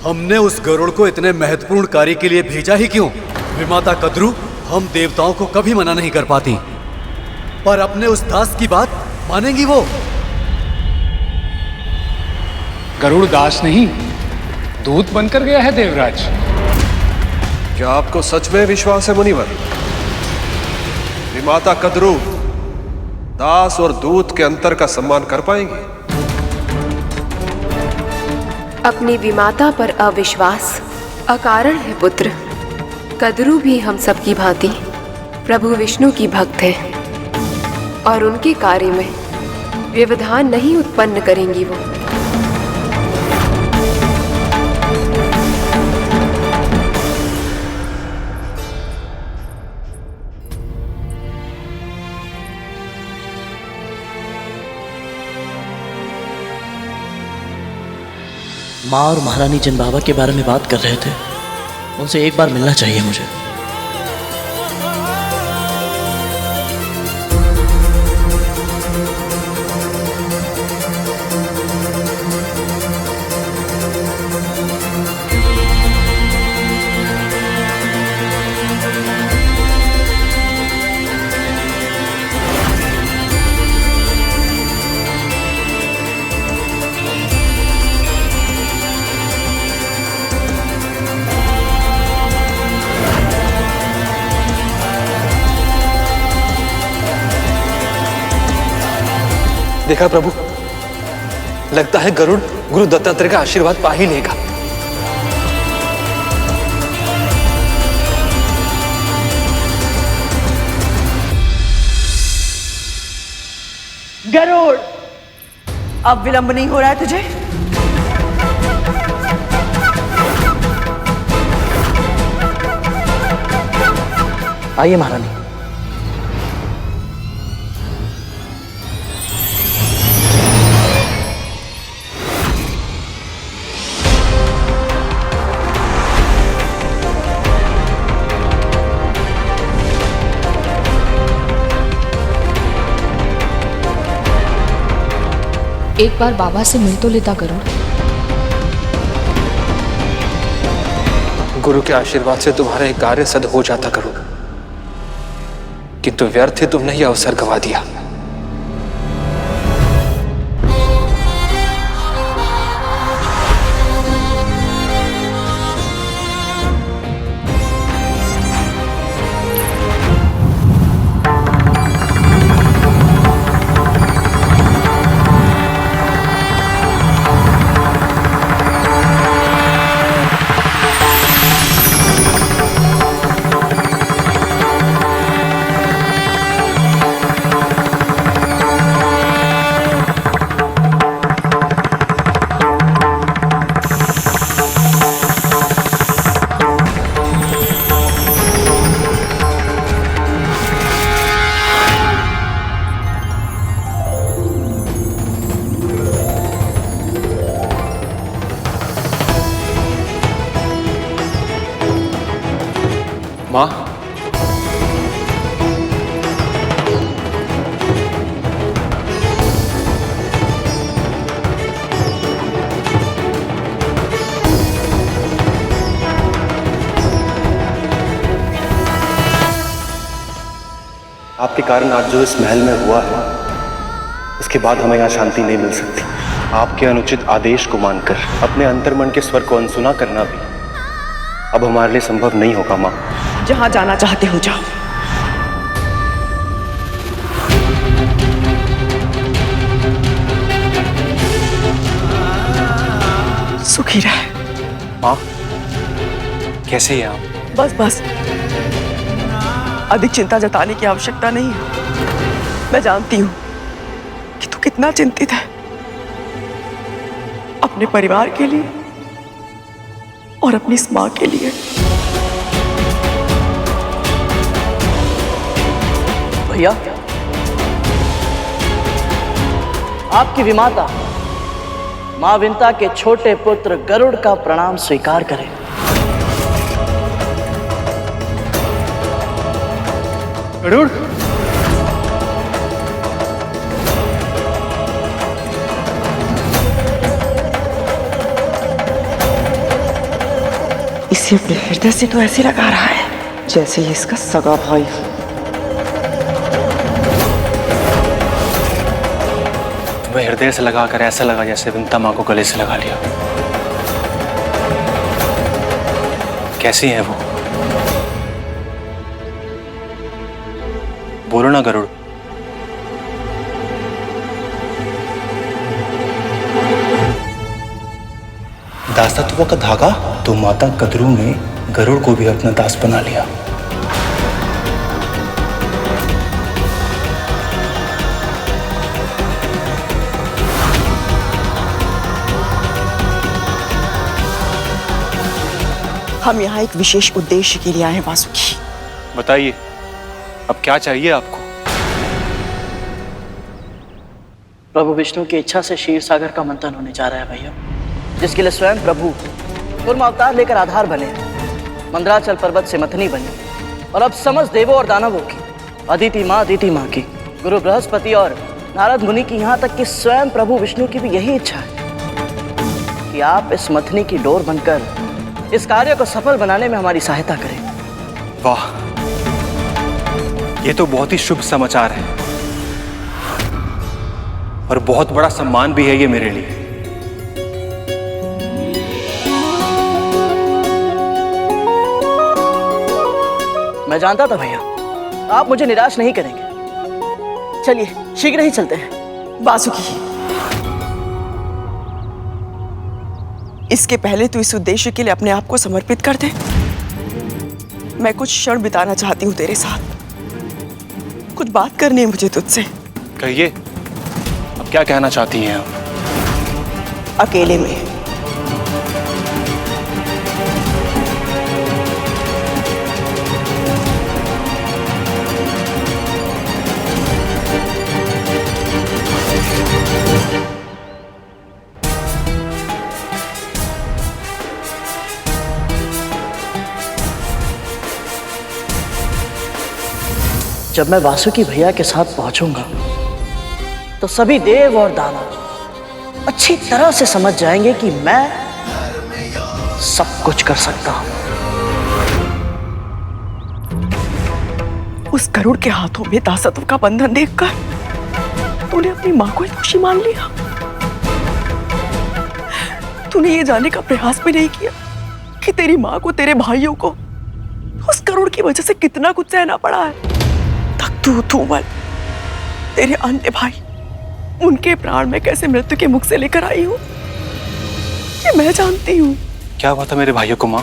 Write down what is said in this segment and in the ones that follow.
हमने उस गरुड़ को इतने महत्वपूर्ण कार्य के लिए भेजा ही क्यों? विमाता कद्रू हम देवताओं को कभी मना नहीं कर पाती, पर अपने उस दास की बात मानेंगी वो? गरुड़ दास नहीं, दूत बनकर गया है देवराज। क्या आपको सच में विश्वास है मुनिवर? विमाता कद्रू दास और दूत के अंतर का सम्मान कर पाएंगे? अपनी विमाता पर अविश्वास अकारण है पुत्र। कद्रू भी हम सब की भांति प्रभु विष्णु की भक्त है और उनके कार्य में व्यवधान नहीं उत्पन्न करेंगी वो। माँ और महारानी जिन बाबा के बारे में बात कर रहे थे उनसे एक बार मिलना चाहिए मुझे। देखा प्रभु, लगता है गरुड़ गुरु दत्तात्रेय का आशीर्वाद पा ही लेगा। गरुड़, अब विलंब नहीं हो रहा है तुझे? आइए महारानी। एक बार बाबा से मिल तो लेता गरुड़। गुरु के आशीर्वाद से तुम्हारा एक कार्य सिद्ध हो जाता गरुड़, किंतु व्यर्थ ही तुमने यह अवसर गंवा दिया। माँ, आपके कारण आज जो इस महल में हुआ है, इसके बाद हमें यहाँ शांति नहीं मिल सकती। आपके अनुचित आदेश को मानकर अपने अंतर्मन के स्वर को अनसुना करना भी अब हमारे लिए संभव नहीं होगा। माँ, जहां जाना चाहते हो जाओ। सुखी रहे। माँ, कैसे हैं आप? बस बस, अधिक चिंता जताने की आवश्यकता नहीं है। मैं जानती हूं कि तू कितना चिंतित है अपने परिवार के लिए और अपनी इस मां के लिए। भैया, आपकी विमाता मां विंता के छोटे पुत्र गरुड़ का प्रणाम स्वीकार करें। गरुड़, इसे अपने हृदय से तो ऐसे लगा रहा है जैसे ये इसका सगा भाई हो। तुम्हें हृदय से लगाकर ऐसा लगा जैसे विंता माँ को गले से लगा लिया। कैसी है वो? बोलो ना गरुड़। दासत्व का धागा तो माता कद्रू ने गरुड़ को भी अपना दास बना लिया। हम यहाँ एक विशेष उद्देश्य के लिए आए हैं वासुकी। बताइए, अब क्या चाहिए आपको? प्रभु विष्णु की इच्छा से क्षीर सागर का मंथन होने जा रहा है भैया, जिसके लिए स्वयं प्रभु कूर्म अवतार लेकर आधार बने, मंदराचल पर्वत से मथनी बनी और अब समस्त देवों और दानवों की, अदिति माँ की, गुरु बृहस्पति और नारद मुनि की, यहाँ तक कि स्वयं प्रभु विष्णु की भी यही इच्छा है कि आप इस मथनी की डोर बनकर इस कार्य को सफल बनाने में हमारी सहायता करें। वाह, ये तो बहुत ही शुभ समाचार है और बहुत बड़ा सम्मान भी है ये मेरे लिए। मैं जानता था भैया आप मुझे निराश नहीं करेंगे। चलिए शीघ्र ही चलते हैं। वासुकी, इसके पहले तो इस उद्देश्य के लिए अपने आप को समर्पित कर दे। मैं कुछ क्षण बिताना चाहती हूँ तेरे साथ। कुछ बात करनी है मुझे तुझसे। कहिए, अब क्या कहना चाहती हैं आप? अकेले में। जब मैं वासुकी भैया के साथ पहुंचूंगा तो सभी देव और दानव अच्छी तरह से समझ जाएंगे कि मैं सब कुछ कर सकता हूं। उस गरुड़ के हाथों में दासत्व का बंधन देखकर तूने अपनी मां को दोषी मान लिया। तूने ये जानने का प्रयास भी नहीं किया कि तेरी मां को, तेरे भाइयों को उस गरुड़ की वजह से कितना कुछ सहना पड़ा है। तू मल, तेरे अन्य भाई, उनके प्राण में कैसे मृत्यु के मुख से लेकर आई हूं, ये मैं जानती हूं। क्या हुआ था मेरे भाइयों को मां?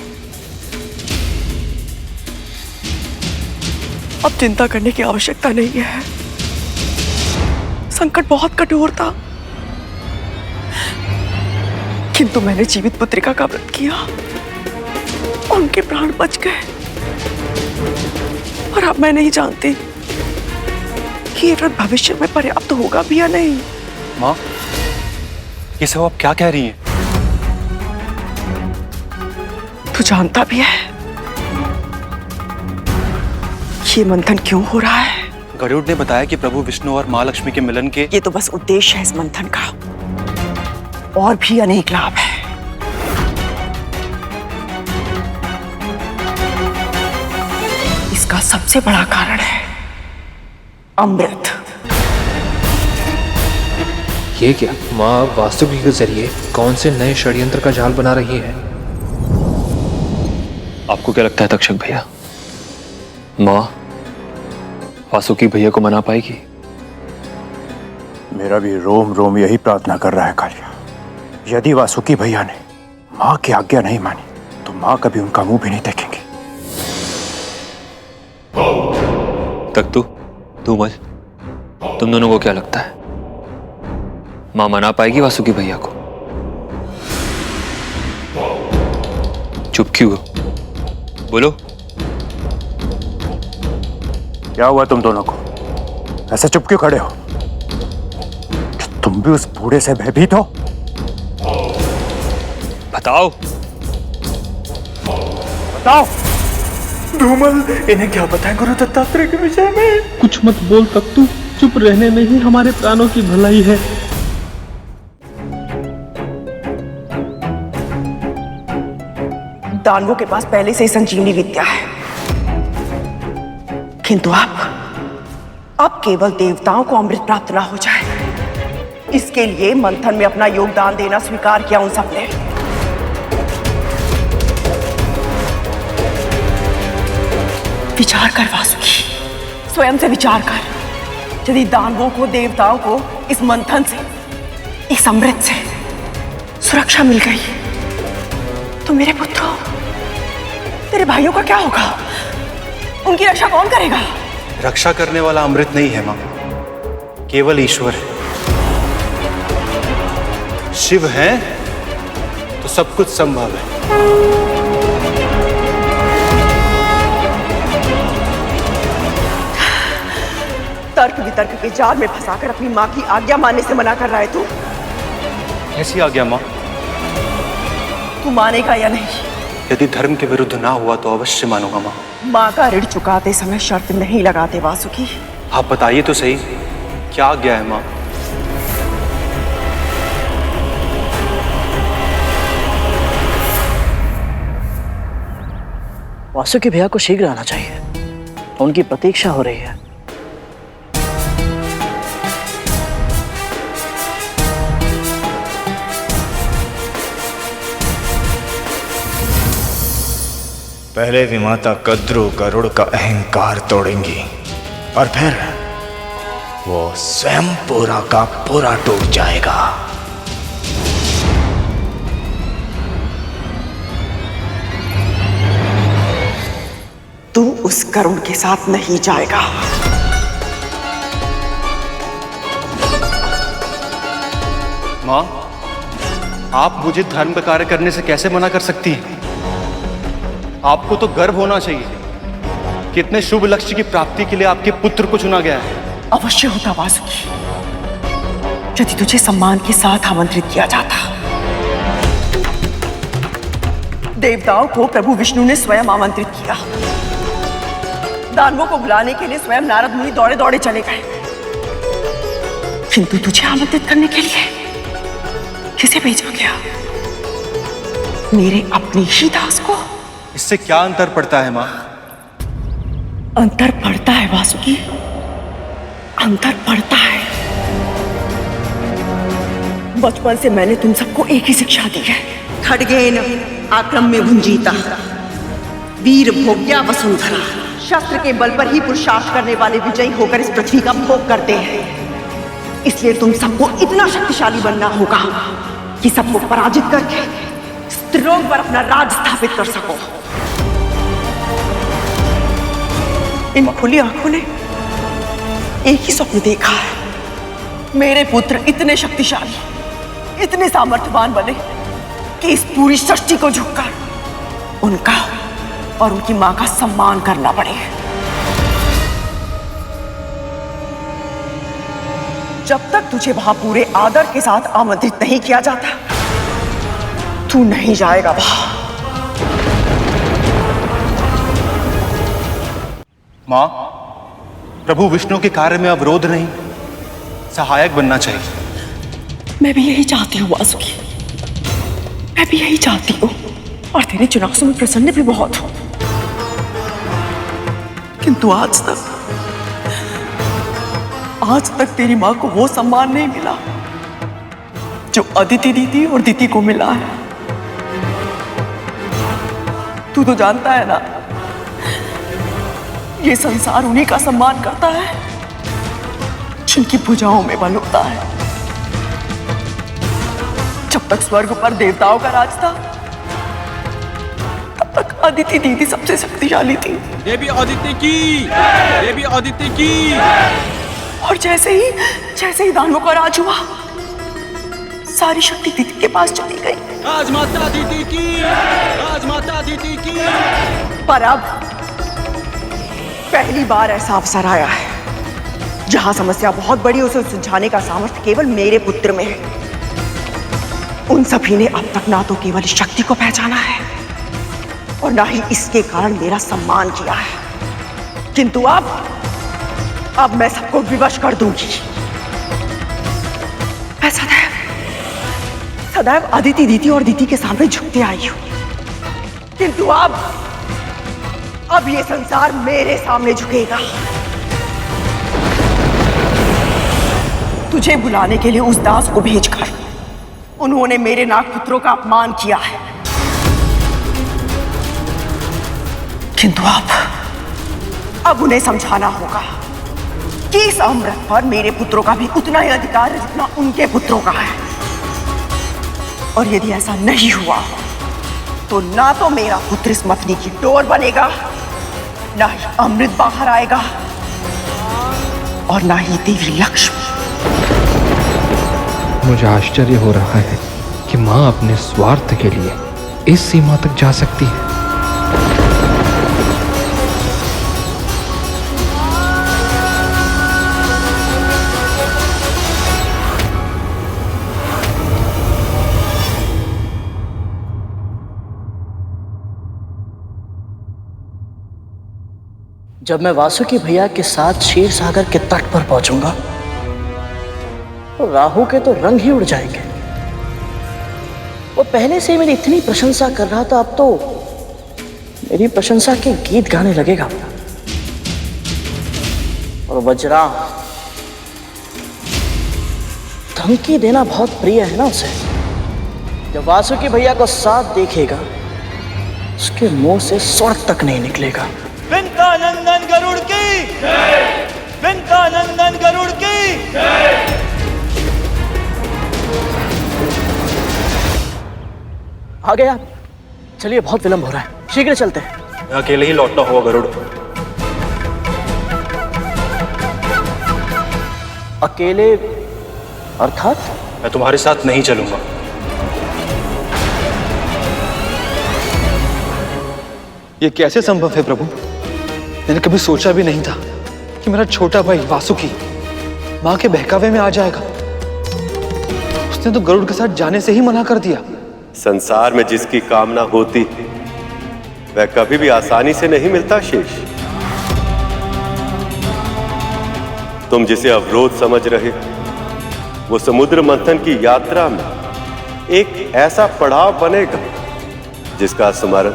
अब चिंता करने की आवश्यकता नहीं है। संकट बहुत कठोर था, किंतु मैंने जीवित पुत्रिका का व्रत किया और उनके प्राण बच गए। और अब मैं नहीं जानती कि ये व्रत भविष्य में पर्याप्त होगा भी या नहीं। मां, ये सब आप क्या कह रही हैं? तू जानता भी है ये मंथन क्यों हो रहा है? गरुड़ ने बताया कि प्रभु विष्णु और मां लक्ष्मी के मिलन के... ये तो बस उद्देश्य है इस मंथन का, और भी अनेक लाभ है। इसका सबसे बड़ा कारण है अमृत। ये क्या? माँ वासुकी के जरिए कौन से नए षड्यंत्र का जाल बना रही है? आपको क्या लगता है तक्षक भैया, माँ वासुकी भैया को मना पाएगी? मेरा भी रोम रोम यही प्रार्थना कर रहा है कालिया। यदि वासुकी भैया ने माँ की आज्ञा नहीं मानी तो माँ कभी उनका मुंह भी नहीं देखेंगे। धूमल, तुम दोनों को क्या लगता है, मां मना पाएगी वासुकी भैया को? चुप क्यों हो? बोलो। क्या हुआ तुम दोनों को? ऐसे चुप क्यों खड़े हो? तुम भी उस बूढ़े से भयभीत हो? बताओ। बताओ। धूमल, इन्हें क्या बताएं गुरु दत्तात्रेय के विषय में? कुछ मत बोल तख्तू, चुप रहने में ही हमारे प्राणों की भलाई है। दानवों के पास पहले से ही संजीवनी विद्या है, किंतु अब केवल देवताओं को अमृत प्राप्त ना हो जाए, इसके लिए मंथन में अपना योगदान देना स्वीकार किया उन सबने। विचार कर वासुकी, स्वयं से विचार कर। यदि दानवों को, देवताओं को इस मंथन से, इस अमृत से सुरक्षा मिल गई, तो मेरे पुत्रों, तेरे भाइयों का क्या होगा? उनकी रक्षा कौन करेगा? रक्षा करने वाला अमृत नहीं है मां, केवल ईश्वर है। शिव है तो सब कुछ संभव है। तर्क वितर्क के जाल में फंसाकर अपनी मां की आज्ञा मानने से मना कर रहा है तू? ऐसी आज्ञा मां? तू मानेगा या नहीं? यदि धर्म के विरुद्ध ना हुआ तो अवश्य मानूंगा मां। मां का ऋण चुकाते समय शर्त नहीं लगाते वासुकी। आप बताइए तो सही, क्या आज्ञा है मां? वासुकी भैया को शीघ्र आना चाहिए, उनकी प्रतीक्षा हो रही है। पहले विमाता कद्रू गरुड़ का अहंकार तोड़ेंगी और फिर वो स्वयं पूरा का पूरा टूट जाएगा। तू उस करुण के साथ नहीं जाएगा। मां, आप मुझे धर्म का कार्य करने से कैसे मना कर सकती हैं? आपको तो गर्व होना चाहिए कि इतने शुभ लक्ष्य की प्राप्ति के लिए आपके पुत्र को चुना गया है। अवश्य होता वासुकी, यदि तुझे सम्मान के साथ आमंत्रित किया जाता। देवताओं को प्रभु विष्णु ने स्वयं आमंत्रित किया। दानवों को बुलाने के लिए स्वयं नारद मुनि दौड़े दौड़े चले गए, किंतु तुझे आमंत्रित करने के लिए किसे भेजा गया? मेरे अपने ही दास को। इससे क्या अंतर पड़ता है मां? अंतर पड़ता है वासुकी, अंतर पड़ता है। बचपन से मैंने तुम सबको एक ही शिक्षा दी है। खड्गेन आक्रम में भुंजीता, वीर भोग्या वसुंधरा। शस्त्र के बल पर ही पुरुषार्थ करने वाले विजयी होकर इस पृथ्वी का भोग करते हैं। इसलिए तुम सबको इतना शक्तिशाली बनना होगा कि सबको पराजित करके त्रिलोक पर अपना राज स्थापित कर सको। इन खुली आंखों ने एक ही स्वप्न देखा है, मेरे पुत्र इतने शक्तिशाली, इतने सामर्थ्यवान बने कि इस पूरी सृष्टि को झुककर उनका और उनकी मां का सम्मान करना पड़े। जब तक तुझे वहां पूरे आदर के साथ आमंत्रित नहीं किया जाता, तू नहीं जाएगा वहां। मां, प्रभु विष्णु के कार्य में अवरोध नहीं, सहायक बनना चाहिए। मैं भी यही चाहती हूँ वासुकी, मैं भी यही चाहती हूँ, और तेरे चुनाव से मैं प्रसन्न भी बहुत हूं। किंतु आज तक तेरी मां को वो सम्मान नहीं मिला जो अदिति दीदी और दीदी को मिला है। तू तो जानता है ना, ये संसार उन्हीं का सम्मान करता है जिनकी भुजाओं में बल होता है। जब तक स्वर्ग पर देवताओं का राज था, तब तक अदिति दीदी सबसे शक्तिशाली थी। देवी अदिति की, देवी अदिति की। और जैसे ही दानवों का राज हुआ, सारी शक्ति दीदी के पास चली गई। राजमाता दीदी की, राजमाता दीदी की। पर अब पहली बार ऐसा अवसर आया है जहां समस्या बहुत बड़ी, उसे सुलझाने का सामर्थ्य केवल मेरे पुत्र में है। उन सभी ने अब तक ना तो केवल इस शक्ति को पहचाना है और ना ही इसके कारण मेरा सम्मान किया है, किंतु अब मैं सबको विवश कर दूंगी। मैं सदैव अदिति दीदी और दीदी के सामने झुकती आई हूं, किंतु अब ये संसार मेरे सामने झुकेगा। तुझे बुलाने के लिए उस दास को भेजकर उन्होंने मेरे नागपुत्रों का अपमान किया है, किंतु अब उन्हें समझाना होगा कि इस अमृत पर मेरे पुत्रों का भी उतना ही अधिकार है जितना उनके पुत्रों का है। और यदि ऐसा नहीं हुआ तो ना तो मेरा पुत्र इस मथनी की डोर बनेगा, ना ही अमृत बाहर आएगा, और ना ही देवी लक्ष्मी। मुझे आश्चर्य हो रहा है कि माँ अपने स्वार्थ के लिए इस सीमा तक जा सकती है। जब मैं वासुकी भैया के साथ क्षीर सागर के तट पर पहुंचूंगा तो राहु के तो रंग ही उड़ जाएंगे। वो पहले से मेरी इतनी प्रशंसा कर रहा था, अब तो मेरी प्रशंसा के गीत गाने लगेगा। और वज्रा धमकी देना बहुत प्रिय है ना उसे। जब वासुकी भैया को साथ देखेगा उसके मुंह से स्वर तक नहीं निकलेगा। विंतानंदन गरुड़ की जय! विंतानंदन गरुड़ की जय! आ गए आप? चलिए, बहुत विलंब हो रहा है, शीघ्र चलते हैं। अकेले ही लौटना होगा गरुड़। अकेले अर्थात? मैं तुम्हारे साथ नहीं चलूंगा। ये कैसे संभव है प्रभु? मैंने कभी सोचा भी नहीं था कि मेरा छोटा भाई वासुकी मां के बहकावे में आ जाएगा। उसने तो गरुड़ के साथ जाने से ही मना कर दिया। संसार में जिसकी कामना होती वह कभी भी आसानी से नहीं मिलता शेष। तुम जिसे अवरोध समझ रहे वो समुद्र मंथन की यात्रा में एक ऐसा पड़ाव बनेगा जिसका स्मरण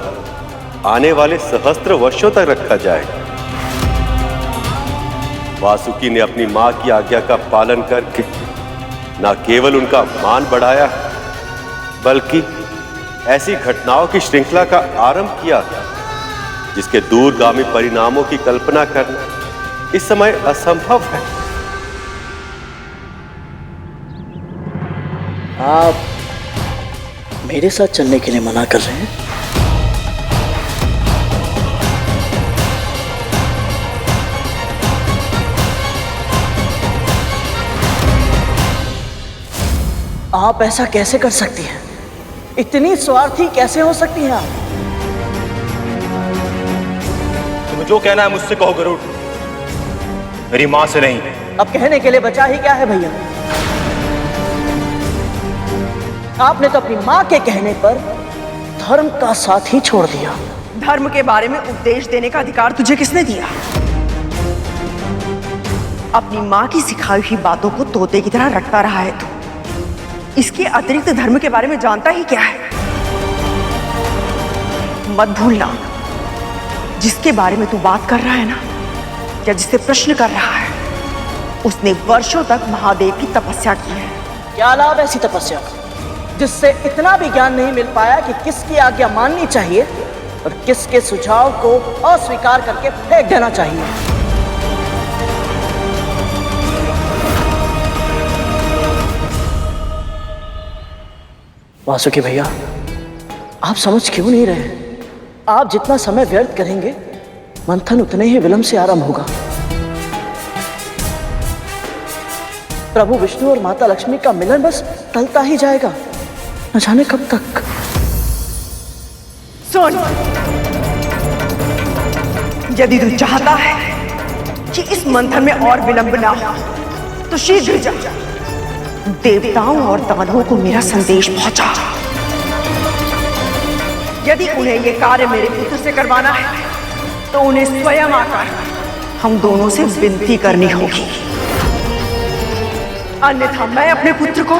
आने वाले सहस्त्र वर्षों तक रखा जाएगा। वासुकी ने अपनी मां की आज्ञा का पालन करके न केवल उनका मान बढ़ाया बल्कि ऐसी घटनाओं की श्रृंखला का आरंभ किया जिसके दूरगामी परिणामों की कल्पना करना इस समय असंभव है। आप मेरे साथ चलने के लिए मना कर रहे हैं? आप ऐसा कैसे कर सकती हैं? इतनी स्वार्थी कैसे हो सकती हैं आप? तुम्हें जो कहना है मुझसे कहो गरुड़, मेरी मां से नहीं। अब कहने के लिए बचा ही क्या है भैया? आपने तो अपनी मां के कहने पर धर्म का साथ ही छोड़ दिया। धर्म के बारे में उपदेश देने का अधिकार तुझे किसने दिया? अपनी मां की सिखाई हुई बातों को तोते की तरह रटता रहा है तू। इसके अतिरिक्त धर्म के बारे में जानता ही क्या है? मत भूलना, जिसके बारे में तू बात कर रहा है ना, या जिससे प्रश्न कर रहा है, उसने वर्षों तक महादेव की तपस्या की है। क्या लाभ ऐसी तपस्या का जिससे इतना भी ज्ञान नहीं मिल पाया कि किसकी आज्ञा माननी चाहिए और किसके सुझाव को अस्वीकार करके फेंक देना चाहिए। वासुकी भैया, आप समझ क्यों नहीं रहे? आप जितना समय व्यर्थ करेंगे मंथन उतने ही विलंब से आरंभ होगा। प्रभु विष्णु और माता लक्ष्मी का मिलन बस टलता ही जाएगा, न जाने कब तक। सुन, यदि तू चाहता है कि इस मंथन में और विलंब ना हो तो शीघ्र जा देवताओं और दानवों को मेरा संदेश पहुंचा। यदि उन्हें यह कार्य मेरे पुत्र से करवाना है तो उन्हें स्वयं आकर हम दोनों से विनती करनी होगी, अन्यथा मैं अपने पुत्र को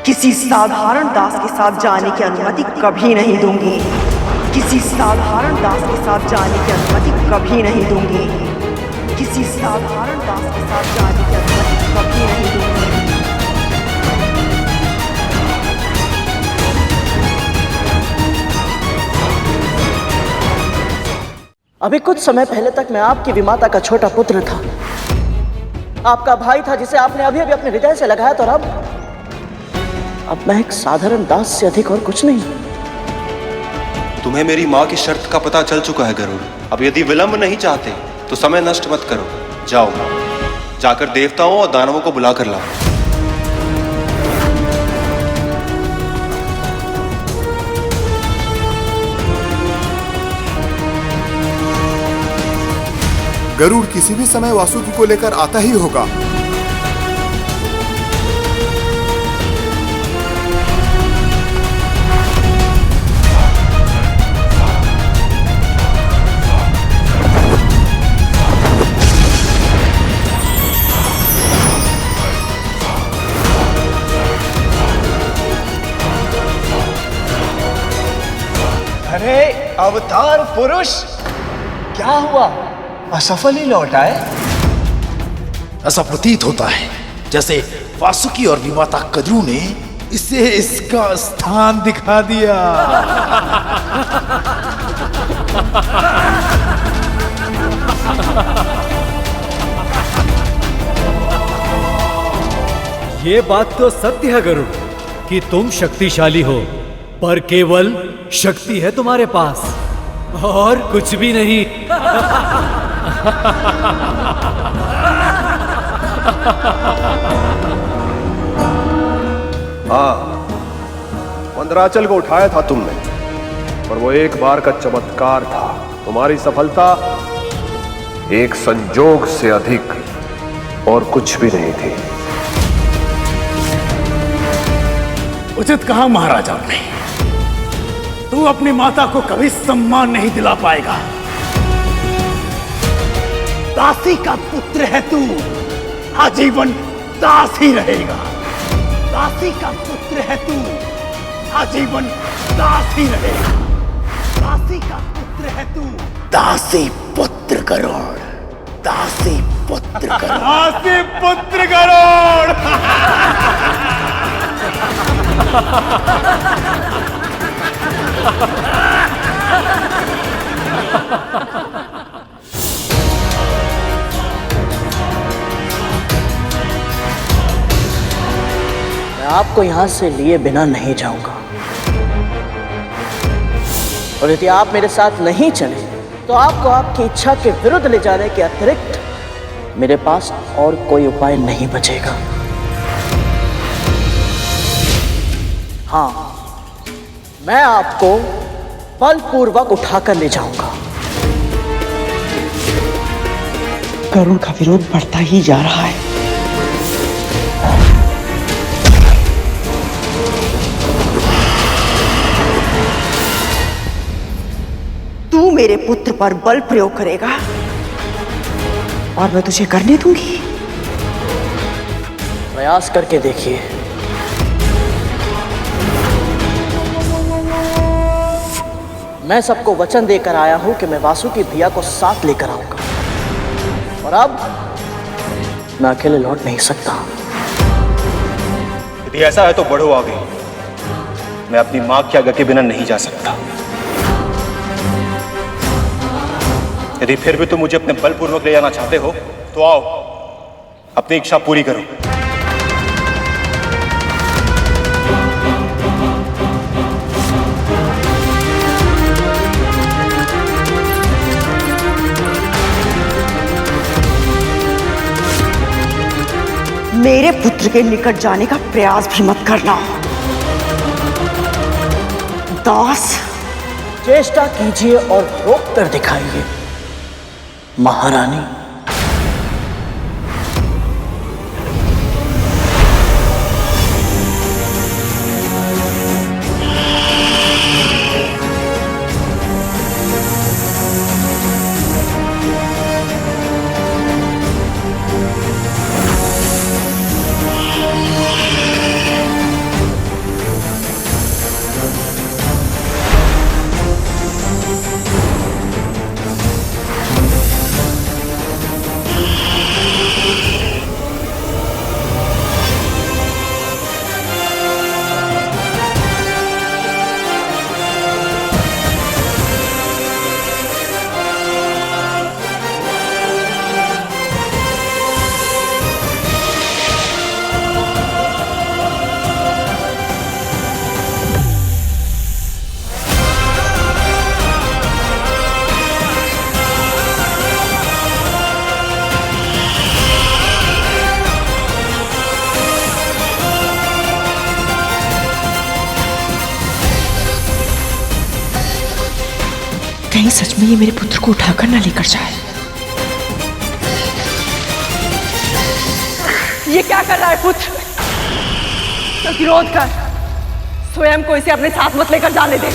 किसी साधारण दास के साथ जाने की अनुमति कभी नहीं दूंगी। किसी साधारण दास के साथ जाने की अनुमति कभी नहीं दूंगी। किसी साधारण दास के साथ जाने की अनुमति कभी नहीं दूंगी। अभी कुछ समय पहले तक मैं आपकी विमाता का छोटा पुत्र था, आपका भाई था जिसे आपने अभी अभी अपने हृदय से लगाया, तो अब मैं एक साधारण दास से अधिक और कुछ नहीं। तुम्हें मेरी माँ की शर्त का पता चल चुका है गरुड़। अब यदि विलंब नहीं चाहते तो समय नष्ट मत करो। जाओ, जाकर देवताओं और दानवों को बुला कर लाओ। गरुड़ किसी भी समय वासुकी को लेकर आता ही होगा। अरे अवतार पुरुष, क्या हुआ? असफल ही लौट आए? ऐसा प्रतीत होता है जैसे वासुकी और विमाता कद्रू ने इसे इसका स्थान दिखा दिया। ये बात तो सत्य है गरुड़ कि तुम शक्तिशाली हो, पर केवल शक्ति है तुम्हारे पास और कुछ भी नहीं। हाँ, मंदराचल को उठाया था तुमने, पर वो एक बार का चमत्कार था। तुम्हारी सफलता एक संजोग से अधिक और कुछ भी नहीं थी। उचित कहा महाराजा ने। तू अपनी माता को कभी सम्मान नहीं दिला पाएगा। दासी का पुत्र है तू, आजीवन दास ही रहेगा। दासी का पुत्र है तू, आजीवन दास ही रहेगा। दासी का पुत्र है तू, दासी पुत्र गरुड़, दासी पुत्र गरुड़, दासी पुत्र गरुड़। मैं आपको यहां से लिए बिना नहीं जाऊंगा, और यदि आप मेरे साथ नहीं चले तो आपको आपकी इच्छा के विरुद्ध ले जाने के अतिरिक्त मेरे पास और कोई उपाय नहीं बचेगा। हाँ, मैं आपको बलपूर्वक उठाकर ले जाऊंगा। गरुड़ का विरोध बढ़ता ही जा रहा है। तू मेरे पुत्र पर बल प्रयोग करेगा और मैं तुझे करने दूंगी। प्रयास करके देखिए। मैं सबको वचन देकर आया हूं कि मैं वासुकी भैया को साथ लेकर आऊंगा, और अब मैं अकेले लौट नहीं सकता। यदि ऐसा है तो बढ़ो आगे। मैं अपनी मां की आज्ञा के बिना नहीं जा सकता। यदि फिर भी तुम मुझे अपने बलपूर्वक ले जाना चाहते हो तो आओ, अपनी इच्छा पूरी करो। मेरे पुत्र के निकट जाने का प्रयास भी मत करना। दास, चेष्टा कीजिए और रोक कर दिखाइए महारानी। कहीं सच में ये मेरे पुत्र को उठाकर ना लेकर जाए। ये क्या कर रहा है पुत्र? प्रतिरोध कर, स्वयं को इसे अपने साथ मत लेकर जाने दे।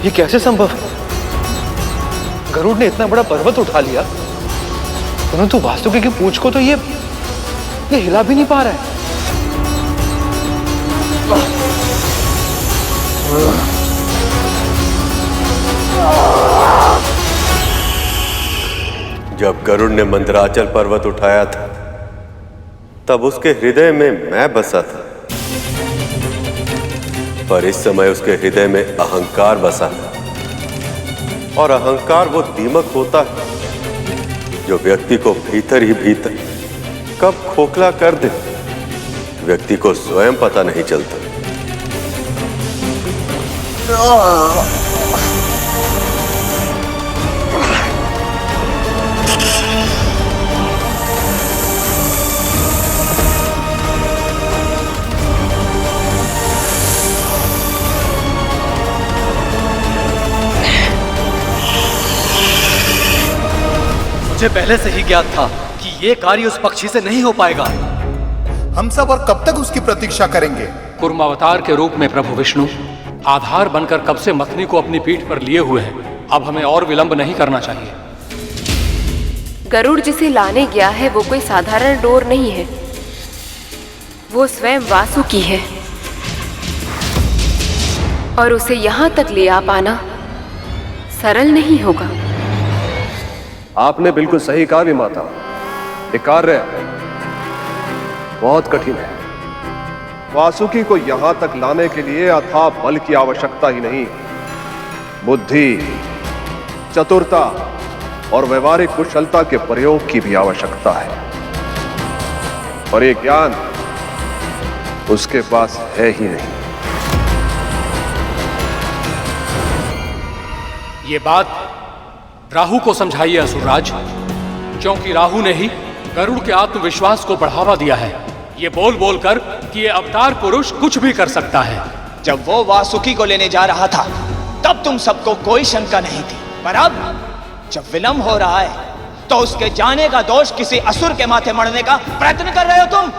ये कैसे संभव है? गरुड़ ने इतना बड़ा पर्वत उठा लिया, परंतु वासुकी की पूंछ को तो ये हिला भी नहीं पा रहा है। जब गरुड़ ने मंदराचल पर्वत उठाया था, तब उसके हृदय में मैं बसा था, पर इस समय उसके हृदय में अहंकार बसा है। और अहंकार वो दीमक होता है जो व्यक्ति को भीतर ही भीतर कब खोखला कर दे, व्यक्ति को स्वयं पता नहीं चलता। मुझे पहले से ही ज्ञात था कि ये कार्य उस पक्षी से नहीं हो पाएगा। हम सब और कब तक उसकी प्रतीक्षा करेंगे? कूर्मावतार के रूप में प्रभु विष्णु आधार बनकर कब से मथनी को अपनी पीठ पर लिए हुए हैं। अब हमें और विलंब नहीं करना चाहिए। गरुड़ जिसे लाने गया है वो कोई साधारण डोर नहीं है, वो स्वयं वासुकी है, और उसे यहाँ तक ले आ पाना सरल नहीं होगा। आपने बिल्कुल सही कहा विमाता, ये कार्य बहुत कठिन है। वासुकी को यहां तक लाने के लिए अथाह बल की आवश्यकता ही नहीं, बुद्धि, चतुरता और व्यवहारिक कुशलता के प्रयोग की भी आवश्यकता है, और ये ज्ञान उसके पास है ही नहीं। ये बात राहु को समझाइए असुरराज, क्योंकि राहु ने ही गरुड़ के आत्मविश्वास को बढ़ावा दिया है, ये बोल बोल कर कि ये अवतार पुरुष कुछ भी कर सकता है। जब वो वासुकी को लेने जा रहा था तब तुम सबको कोई शंका नहीं थी, पर अब जब विलंब हो रहा है तो उसके जाने का दोष किसी असुर के माथे मढ़ने का प्रयत्न कर रहे हो तुम।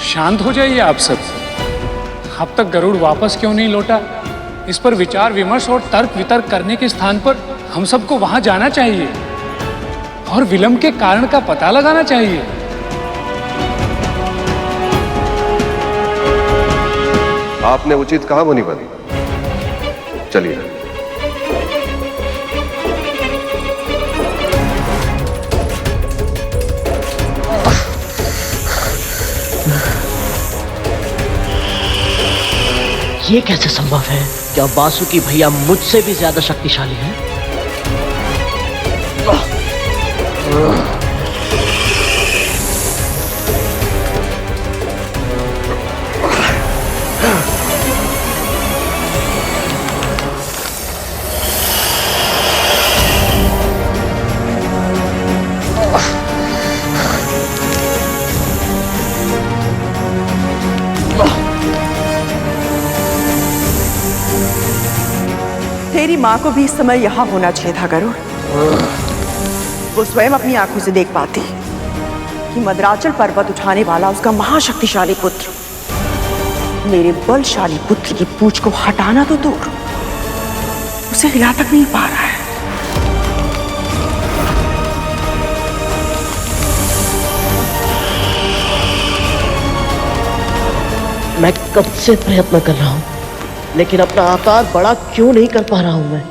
शांत हो जाइए आप सब। अब तक गरुड़ वापस क्यों नहीं लौटा, इस पर विचार विमर्श और तर्क वितर्क करने के स्थान पर हम सबको वहां जाना चाहिए और विलंब के कारण का पता लगाना चाहिए। आपने उचित कहा मुनिवर, चलिए। ये कैसे संभव है? क्या वासुकी भैया मुझसे भी ज्यादा शक्तिशाली है? तेरी माँ को भी इस समय यहाँ होना चाहिए था गरुड़। वो स्वयं अपनी आंखों से देख पाती कि मंदराचल पर्वत उठाने वाला उसका महाशक्तिशाली पुत्र मेरे बलशाली पुत्र की पूंछ को हटाना तो दूर, उसे हिला तक नहीं पा रहा है। मैं कब से प्रयत्न कर रहा हूं, लेकिन अपना आकार बड़ा क्यों नहीं कर पा रहा हूं मैं?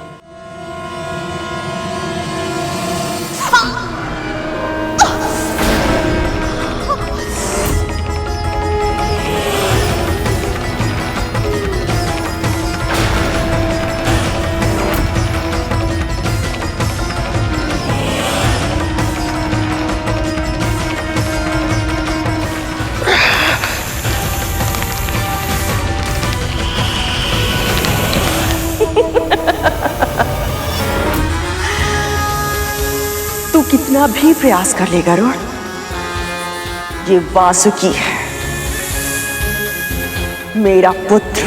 कितना भी प्रयास कर ले गरुड़, ये वासुकी है, मेरा पुत्र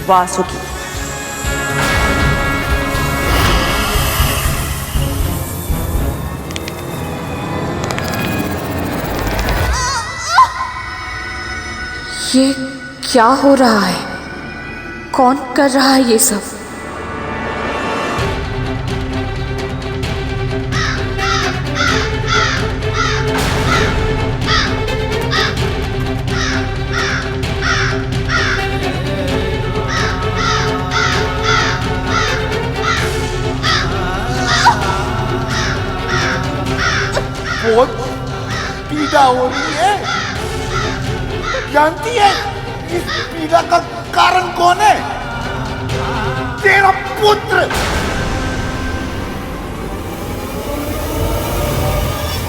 वासुकी। ये क्या हो रहा है? कौन कर रहा है ये सब? बहुत पीड़ा हो रही है। जानती है इस पीड़ा का कारण कौन है? तेरा पुत्र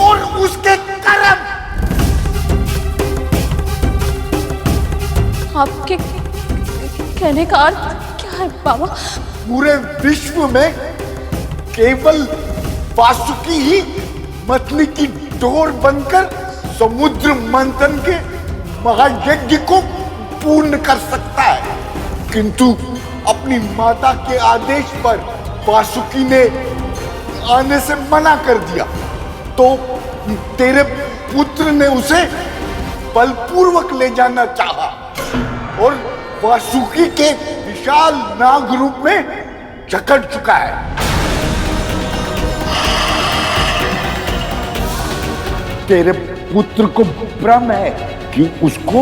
और उसके कर्म। आपके कहने का अर्थ क्या है बाबा? पूरे विश्व में केवल वासुकी ही मथनी की डोर बनकर समुद्र मंथन के महायज्ञ को पूर्ण कर सकता है, किंतु अपनी माता के आदेश पर वासुकी ने आने से मना कर दिया, तो तेरे पुत्र ने उसे बलपूर्वक ले जाना चाहा और वासुकी के विशाल नाग रूप में जकड़ चुका है। तेरे पुत्र को भ्रम है कि उसको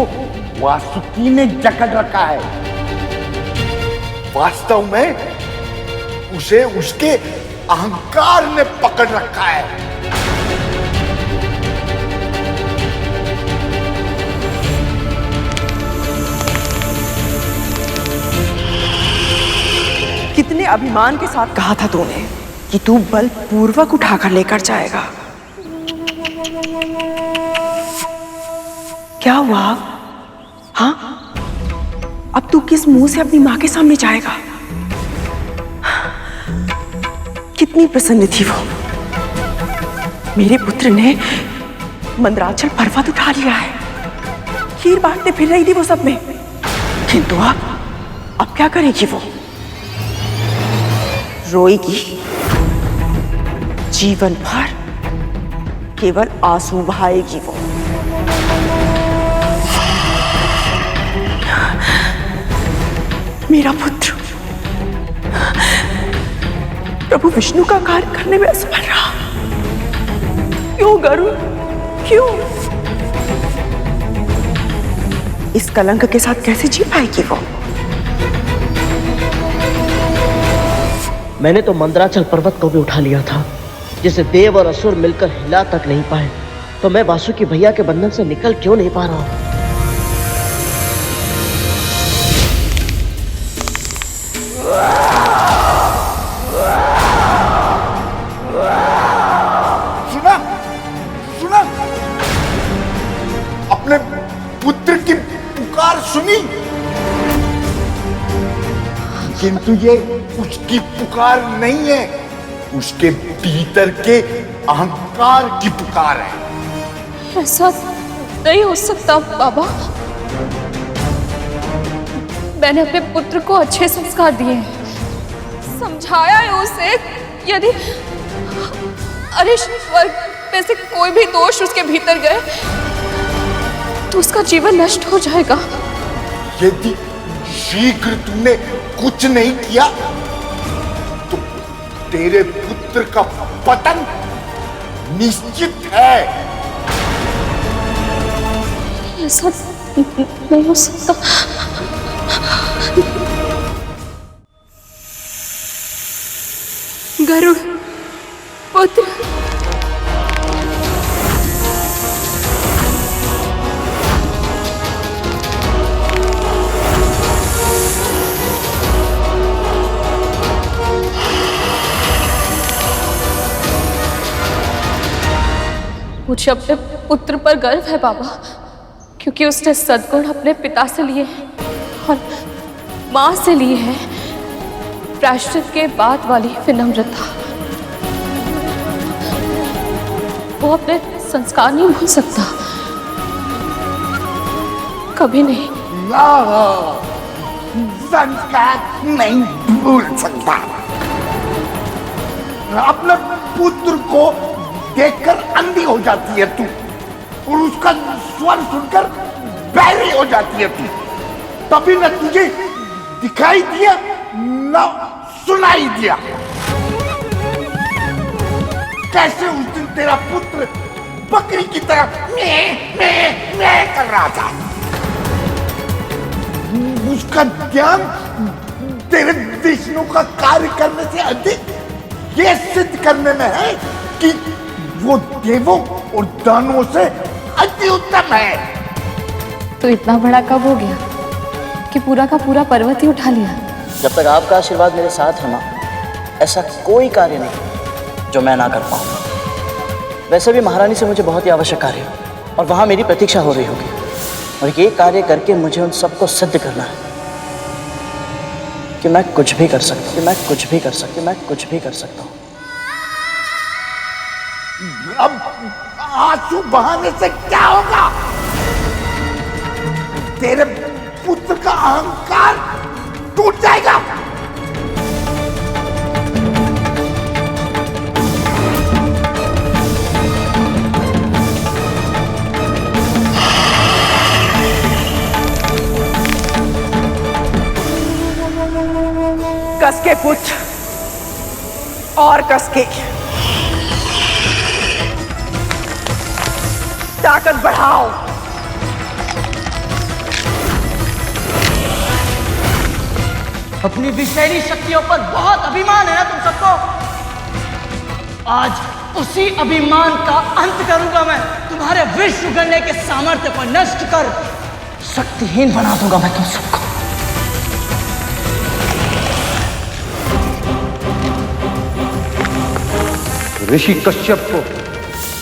वासुकी ने जकड़ रखा है। वास्तव में उसे उसके अहंकार ने पकड़ रखा है। कितने अभिमान के साथ कहा था तूने कि तू बलपूर्वक उठाकर लेकर जाएगा। क्या हुआ? हाँ, अब तू किस मुंह से अपनी मां के सामने जाएगा? कितनी प्रसन्न थी वो। मेरे पुत्र ने मंदराचल पर्वत उठा लिया है, खीर बांटते फिर रही थी वो सब में, किंतु अब क्या करेगी वो? रोएगी जीवन भर, केवल आंसू बहाएगी वो। मेरा पुत्र प्रभु विष्णु का कार्य करने में असफल रहा। क्यों गरुड़, क्यों? इस कलंक के साथ कैसे जी पाएगी वो? मैंने तो मंदराचल पर्वत को भी उठा लिया था, जिसे देव और असुर मिलकर हिला तक नहीं पाए, तो मैं वासुकी भैया के बंधन से निकल क्यों नहीं पा रहा हूं? सुना, सुना, अपने पुत्र की पुकार सुनी, किंतु ये उसकी पुकार नहीं है, उसके भीतर के अहंकार की पुकार है। ऐसा नहीं हो सकता बाबा। मैंने अपने पुत्र को अच्छे संस्कार दिए हैं, समझाया है उसे, यदि अरे स्वर्ग में से कोई भी दोष उसके भीतर गए तो उसका जीवन नष्ट हो जाएगा। यदि शीघ्र तूने कुछ नहीं किया तो तेरे पुत्र का पतन निश्चित है। ऐसा नहीं हो सकता। गरुड़ पुत्र, मुझे अपने पुत्र पर गर्व है बाबा, क्योंकि उसने सद्गुण अपने पिता से लिए हैं और माँ से लिए हैं। प्रायश्चित के बाद वाली विनम्रता। वो अपने संस्कार नहीं भूल सकता, कभी नहीं। संस्कार नहीं भूल सकता। अपने पुत्र को देखकर अंधी हो जाती है तू, और उसका स्वर सुनकर बैरी हो जाती है तू। तभी न तुझे दिखाई दिया न सुनाई दिया। कैसे उस दिन तेरा पुत्र बकरी की तरह मैं कर रहा था। उसका ध्यान तेरे विष्णु का कार्य करने से अधिक ये सिद्ध करने में है कि वो देवों और दानवों से अति उत्तम है। तो इतना बड़ा कब हो गया कि पूरा का पूरा पर्वत ही उठा लिया? जब तक आपका आशीर्वाद मेरे साथ है माँ, ऐसा कोई कार्य नहीं जो मैं ना कर पाऊंगा। वैसे भी महारानी से मुझे बहुत ही आवश्यक कार्य है और वहां मेरी प्रतीक्षा हो रही होगी, और ये कार्य करके मुझे उन सबको सिद्ध करना है कि मैं कुछ भी कर सकता हूँ, कि मैं कुछ भी कर सकता हूँ, मैं कुछ भी कर सकता हूँ। अब आंसू बहाने से क्या होगा? तेरे पुत्र का अहंकार टूट जाएगा। कस के पुत्र और कस के ताकत बढ़ाओ। अपनी विषैली शक्तियों पर बहुत अभिमान है ना तुम सबको। आज उसी अभिमान का अंत करूंगा मैं। तुम्हारे विश्व गणने के सामर्थ्य को नष्ट कर शक्तिहीन बना दूंगा मैं तुम सबको। ऋषि कश्यप को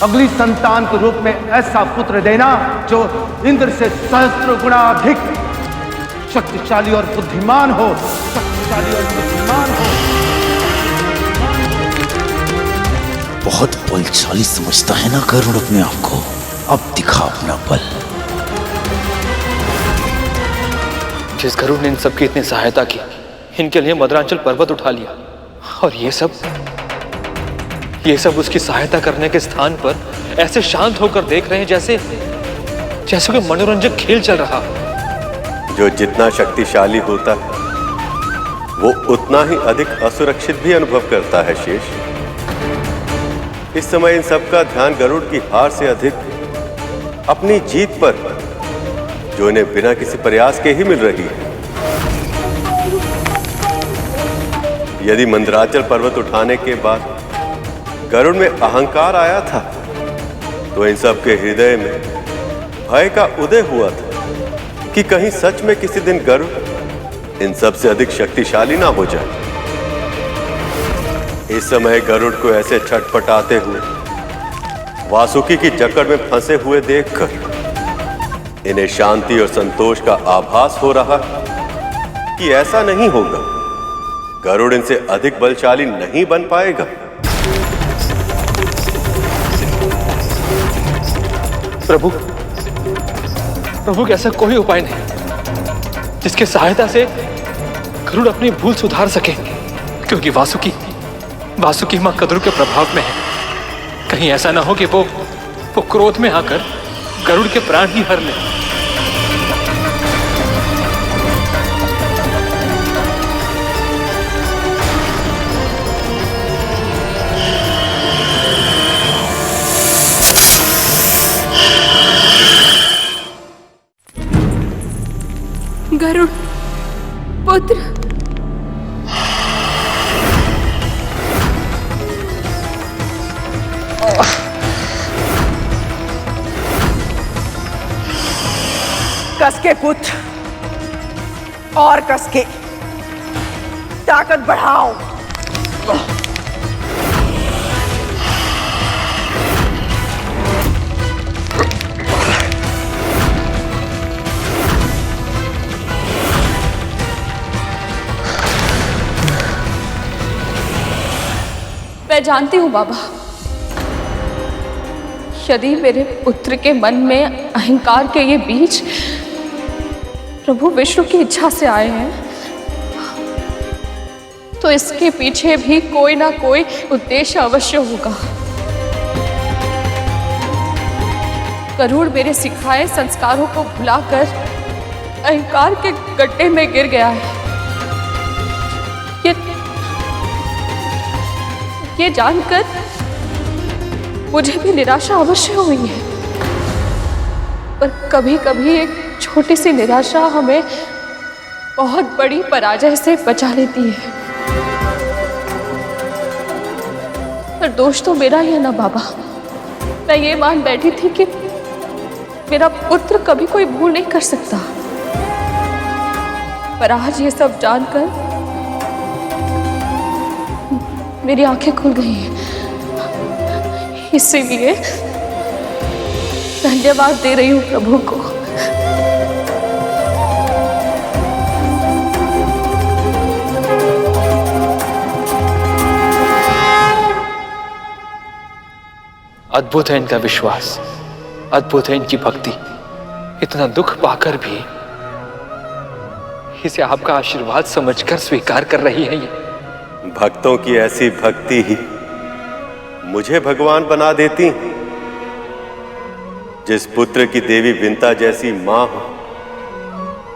अगली संतान के रूप में ऐसा पुत्र देना जो इंद्र से सहस्त्र गुणा अधिक शक्तिशाली और बुद्धिमान हो, शक्तिशाली और बुद्धिमान हो। बहुत बलशाली समझता है ना गरुड़ अपने आप को। अब दिखा अपना बल। जिस गरुड़ ने इन सबकी इतनी सहायता की, इनके लिए मदरांचल पर्वत उठा लिया, और ये सब उसकी सहायता करने के स्थान पर ऐसे शांत होकर देख रहे हैं जैसे कोई मनोरंजक खेल चल रहा। जो जितना शक्तिशाली होता है वो उतना ही अधिक असुरक्षित भी अनुभव करता है शेष। इस समय इन सबका ध्यान गरुड़ की हार से अधिक अपनी जीत पर, जो इन्हें बिना किसी प्रयास के ही मिल रही है। यदि मंदराचल पर्वत उठाने के बाद गरुड़ में अहंकार आया था, तो इन सब के हृदय में भय का उदय हुआ था कि कहीं सच में किसी दिन गरुड़ इन सब से अधिक शक्तिशाली ना हो जाए। इस समय गरुड़ को ऐसे छटपटाते हुए, वासुकी की जकड़ में फंसे हुए देखकर इन्हें शांति और संतोष का आभास हो रहा कि ऐसा नहीं होगा, गरुड़ इनसे अधिक बलशाली नहीं बन पाएगा। प्रभु ऐसा कोई उपाय नहीं जिसके सहायता से गरुड़ अपनी भूल सुधार सके, क्योंकि वासुकी मां कद्रु के प्रभाव में है। कहीं ऐसा ना हो कि वो क्रोध में आकर गरुड़ के प्राण ही हर ले। गरुड़ पुत्र, कस के पुत्र और कस के ताकत बढ़ाओ। मैं जानती हूँ बाबा, यदि मेरे पुत्र के मन में अहंकार के ये बीज प्रभु विष्णु की इच्छा से आए हैं, तो इसके पीछे भी कोई ना कोई उद्देश्य अवश्य होगा। गरुड़ मेरे सिखाए संस्कारों को भुलाकर अहंकार के गड्ढे में गिर गया है। ये जानकर मुझे भी निराशा अवश्य हुई है, पर कभी कभी एक छोटी सी निराशा हमें बहुत बड़ी पराजय से बचा लेती है। पर दोष तो मेरा ही है ना बाबा। मैं ये मान बैठी थी कि मेरा पुत्र कभी कोई भूल नहीं कर सकता, पर आज ये सब जानकर मेरी आंखें खुल गई हैं। इसीलिए धन्यवाद दे रही हूँ प्रभु को। अद्भुत है इनका विश्वास, अद्भुत है इनकी भक्ति। इतना दुख पाकर भी इसे आपका आशीर्वाद समझकर स्वीकार कर रही है। ये भक्तों की ऐसी भक्ति ही मुझे भगवान बना देती। जिस पुत्र की देवी विंता जैसी मां हो,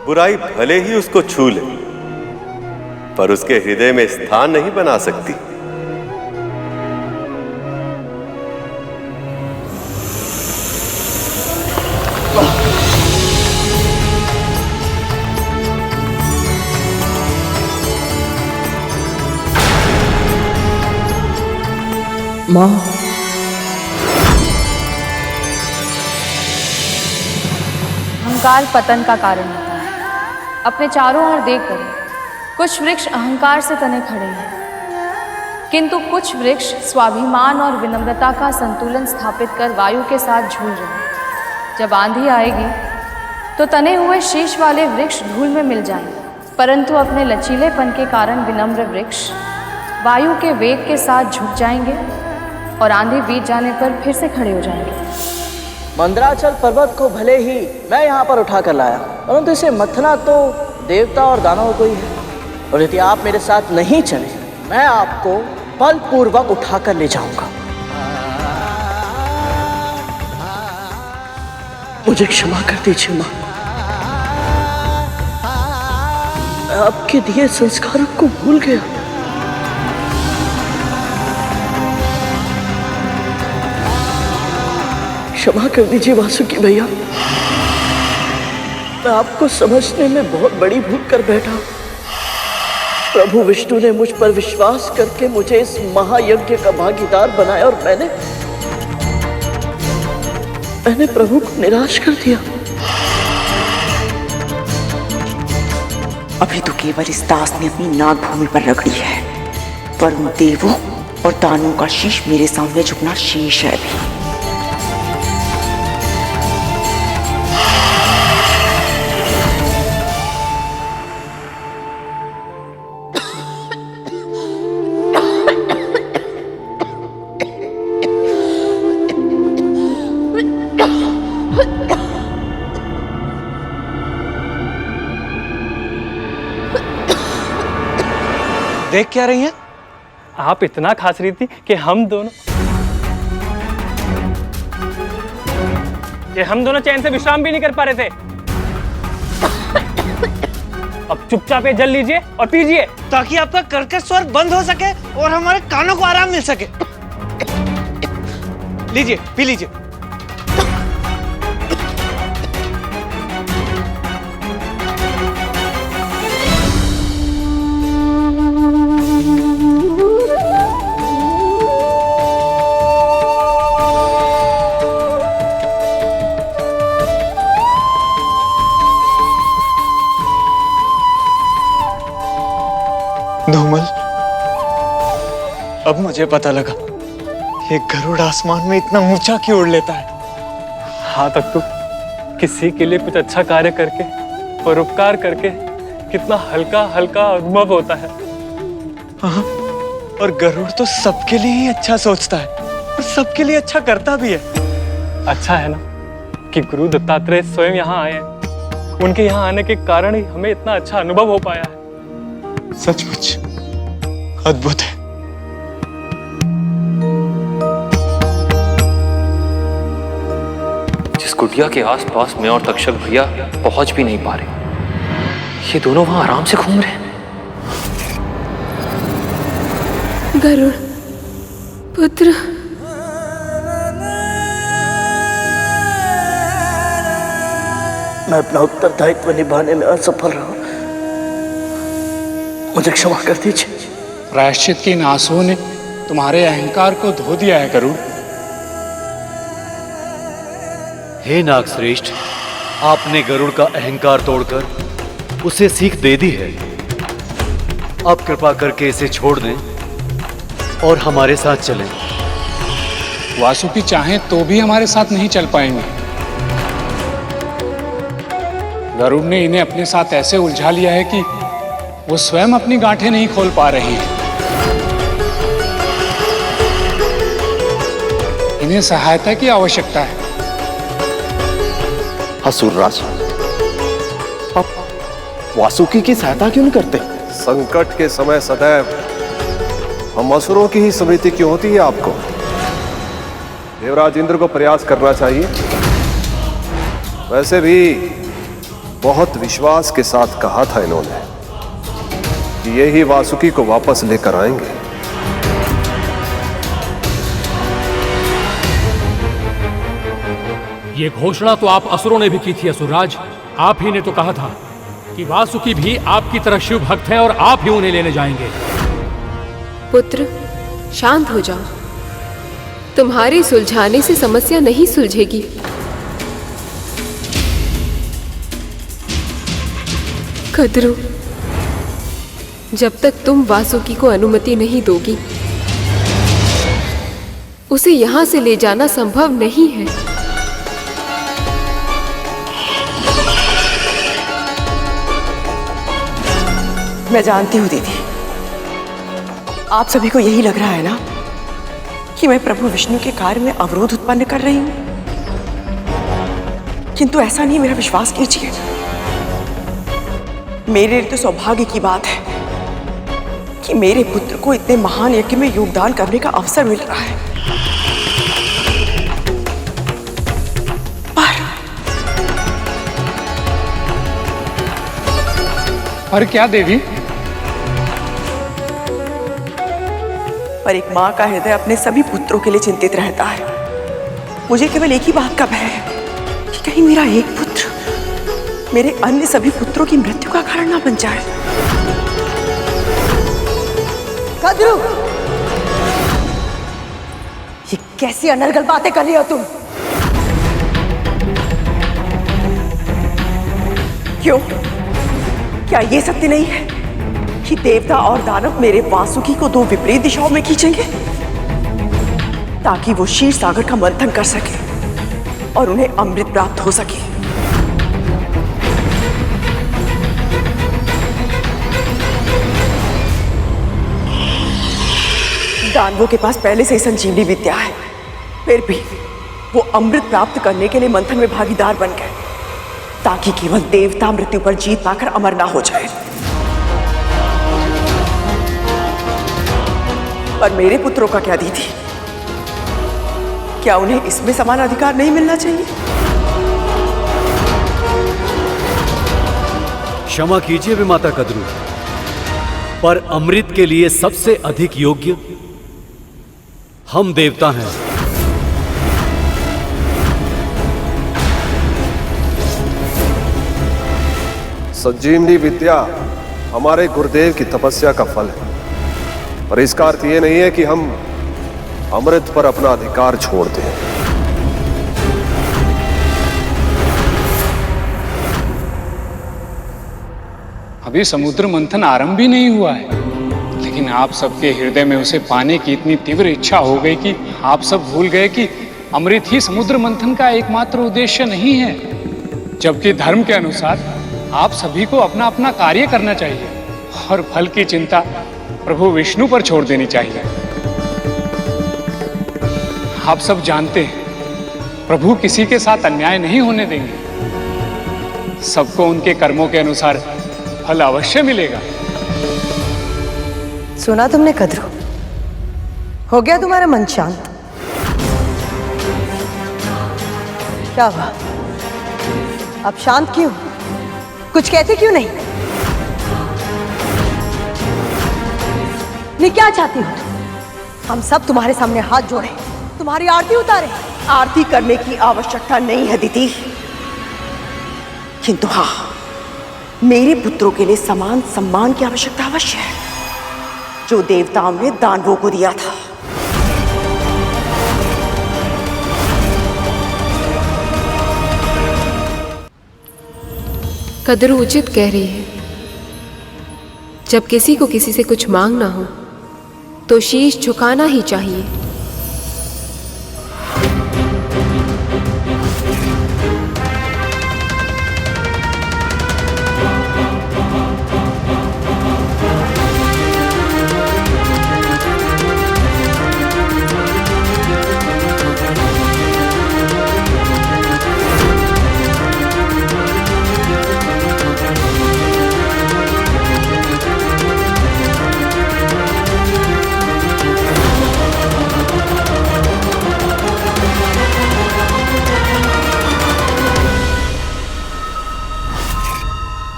बुराई भले ही उसको छू ले, पर उसके हृदय में स्थान नहीं बना सकती। माँ, अहंकार पतन का कारण होता है। अपने चारों ओर देख कर कुछ वृक्ष अहंकार से तने खड़े हैं, किंतु कुछ वृक्ष स्वाभिमान और विनम्रता का संतुलन स्थापित कर वायु के साथ झूल रहे हैं। जब आंधी आएगी तो तने हुए शीश वाले वृक्ष धूल में मिल जाएंगे, परंतु अपने लचीलेपन के कारण विनम्र वृक्ष वायु के वेग के साथ झुक जाएंगे और आंधी बीत जाने पर फिर से खड़े हो जाएंगे। मंदराचल पर्वत को भले ही मैं यहाँ पर उठा कर लाया, परंतु इसे मथना तो देवता और दानवों को ही है, और यदि आप मेरे साथ नहीं चले, मैं आपको बलपूर्वक उठा कर ले जाऊंगा। मुझे क्षमा कर दीजिए माँ, मैं आपके दिए संस्कारों को भूल गया। क्षमा कर दीजिए वासुकी भैया, मैं आपको समझने में बहुत बड़ी भूल कर बैठा। प्रभु विष्णु ने मुझ पर विश्वास करके मुझे इस महायज्ञ का भागीदार बनाया और मैंने प्रभु को निराश कर दिया। अभी तो केवल इस दास ने अपनी नाग भूमि पर रगड़ी है, पर उन देवों और दानवों का शीश मेरे सामने झुकना शेष है अभी। देख क्या रही हैं? आप इतना खास रही थी कि हम दोनों चैन से विश्राम भी नहीं कर पा रहे थे। अब चुपचाप ये जल लीजिए और पीजिए, ताकि आपका कर्कश स्वर बंद हो सके और हमारे कानों को आराम मिल सके। लीजिए, पी लीजिए। धूमल, अब मुझे पता लगा ये गरुड़ आसमान में इतना ऊंचा क्यों उड़ लेता है। हाँ तक तो किसी के लिए कुछ अच्छा कार्य करके और उपकार करके कितना हल्का हल्का अनुभव होता है। हाँ, और गरुड़ तो सबके लिए ही अच्छा सोचता है और सबके लिए अच्छा करता भी है। अच्छा है ना कि गुरु दत्तात्रेय स्वयं यहाँ आए हैं। उनके यहाँ आने के कारण ही हमें इतना अच्छा अनुभव हो पाया है। सचमुच अद्भुत है। जिस कुटिया के आसपास मैं और तक्षक भैया पहुंच भी नहीं पा रहे, ये दोनों वहां आराम से घूम रहे हैं। गरुड़ पुत्र, मैं अपना उत्तरदायित्व निभाने में असफल रहा, मुझे क्षमा कर दीजिए। प्रायश्चित के इन आंसुओं ने तुम्हारे अहंकार को धो दिया है गरुड़। हे नागश्रेष्ठ, आपने गरुड़ का अहंकार तोड़कर उसे सीख दे दी है। अब कृपा करके इसे छोड़ दें और हमारे साथ चलें। वासुकी चाहें तो भी हमारे साथ नहीं चल पाएंगे। गरुड़ ने इन्हें अपने साथ ऐसे उलझा लिया है कि वो स्वयं अपनी गांठें नहीं खोल पा रहे हैं। इन्हें सहायता की आवश्यकता है। असुरराज, आप वासुकी की सहायता क्यों नहीं करते? संकट के समय सदैव हम असुरों की ही स्मृति क्यों होती है आपको? देवराज इंद्र को प्रयास करना चाहिए। वैसे भी बहुत विश्वास के साथ कहा था इन्होंने कि ये ही वासुकी को वापस लेकर आएंगे। ये घोषणा तो आप असुरों ने भी की थी असुरराज। आप ही ने तो कहा था कि वासुकी भी आपकी तरह शिव भक्त है और आप ही उन्हें लेने जाएंगे। पुत्र शांत हो जाओ। तुम्हारे सुलझाने से समस्या नहीं सुलझेगी। कद्रू, जब तक तुम वासुकी को अनुमति नहीं दोगी, उसे यहां से ले जाना संभव नहीं है। मैं जानती हूँ दीदी, आप सभी को यही लग रहा है ना कि मैं प्रभु विष्णु के कार्य में अवरोध उत्पन्न कर रही हूं, किंतु ऐसा नहीं, मेरा विश्वास कीजिए। मेरे लिए तो सौभाग्य की बात है कि मेरे पुत्र को इतने महान यज्ञ में योगदान करने का अवसर मिल रहा है। पर क्या देवी? पर एक माँ का हृदय अपने सभी पुत्रों के लिए चिंतित रहता है। मुझे केवल एक ही बात का भय है कि कहीं मेरा एक पुत्र मेरे अन्य सभी पुत्रों की मृत्यु का कारण ना बन जाए। कद्रू, ये कैसी अनर्गल बातें कर रही हो तुम? क्यों? क्या ये सत्य नहीं है कि देवता और दानव मेरे वासुकी को दो विपरीत दिशाओं में खींचेंगे ताकि वो क्षीर सागर का मंथन कर सके और उन्हें अमृत प्राप्त हो सके? दानवों के पास पहले से ही संजीवनी विद्या है, फिर भी वो अमृत प्राप्त करने के लिए मंथन में भागीदार बन गए ताकि केवल देवता मृत्यु पर जीत पाकर अमर ना हो जाए। पर मेरे पुत्रों का क्या दीदी? क्या उन्हें इसमें समान अधिकार नहीं मिलना चाहिए? क्षमा कीजिए विमाता कद्रू, पर अमृत के लिए सबसे अधिक योग्य हम देवता हैं। संजीवनी विद्या हमारे गुरुदेव की तपस्या का फल है, पर इसका अर्थ ये नहीं है कि हम अमृत पर अपना अधिकार छोड़ दें। अभी समुद्र मंथन आरंभ भी नहीं हुआ है, लेकिन आप सबके हृदय में उसे पाने की इतनी तीव्र इच्छा हो गई कि आप सब भूल गए कि अमृत ही समुद्र मंथन का एकमात्र उद्देश्य नहीं है, जबकि धर्म के अनुसार आप सभी को अपना अपना कार्य करना चाहिए और फल की चिंता प्रभु विष्णु पर छोड़ देनी चाहिए। आप सब जानते हैं प्रभु किसी के साथ अन्याय नहीं होने देंगे। सबको उनके कर्मों के अनुसार फल अवश्य मिलेगा। सुना तुमने कद्रू? हो गया तुम्हारा मन शांत? क्या हुआ? अब शांत क्यों? कुछ कहते क्यों नहीं? क्या चाहती हो तुम? हम सब तुम्हारे सामने हाथ जोड़े, तुम्हारी आरती उतारे। आरती करने की आवश्यकता नहीं है दीदी, किंतु हाँ, मेरे पुत्रों के लिए समान सम्मान की आवश्यकता अवश्य है, जो देवताओं ने दानवों को दिया था। कद्रू उचित कह रही है। जब किसी को किसी से कुछ मांगना हो तो शीश झुकाना ही चाहिए।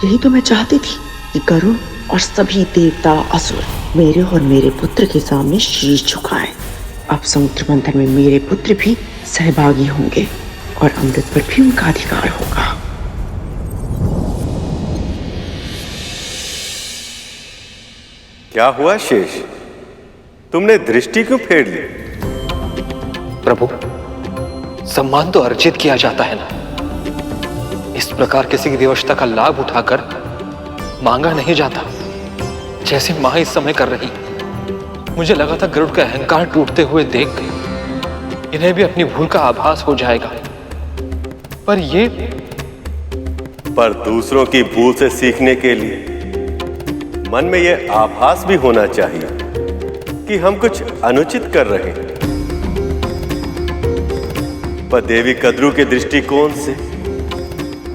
यही तो मैं चाहती थी कि गरुड़ और सभी देवता असुर मेरे और मेरे पुत्र के सामने शीश झुकाएं। अब समुद्र मंथन में मेरे पुत्र भी सहभागी होंगे और अमृत पर भी उनका अधिकार होगा। क्या हुआ शेष? तुमने दृष्टि क्यों फेर ली? प्रभु, सम्मान तो अर्जित किया जाता है ना। इस प्रकार किसी की विवशता का लाभ उठाकर मांगा नहीं जाता, जैसे मां इस समय कर रही। मुझे लगा था गरुड़ का अहंकार टूटते हुए देख इन्हें भी अपनी भूल का आभास हो जाएगा, पर दूसरों की भूल से सीखने के लिए मन में यह आभास भी होना चाहिए कि हम कुछ अनुचित कर रहे हैं। पर देवी कद्रू के दृष्टिकोण से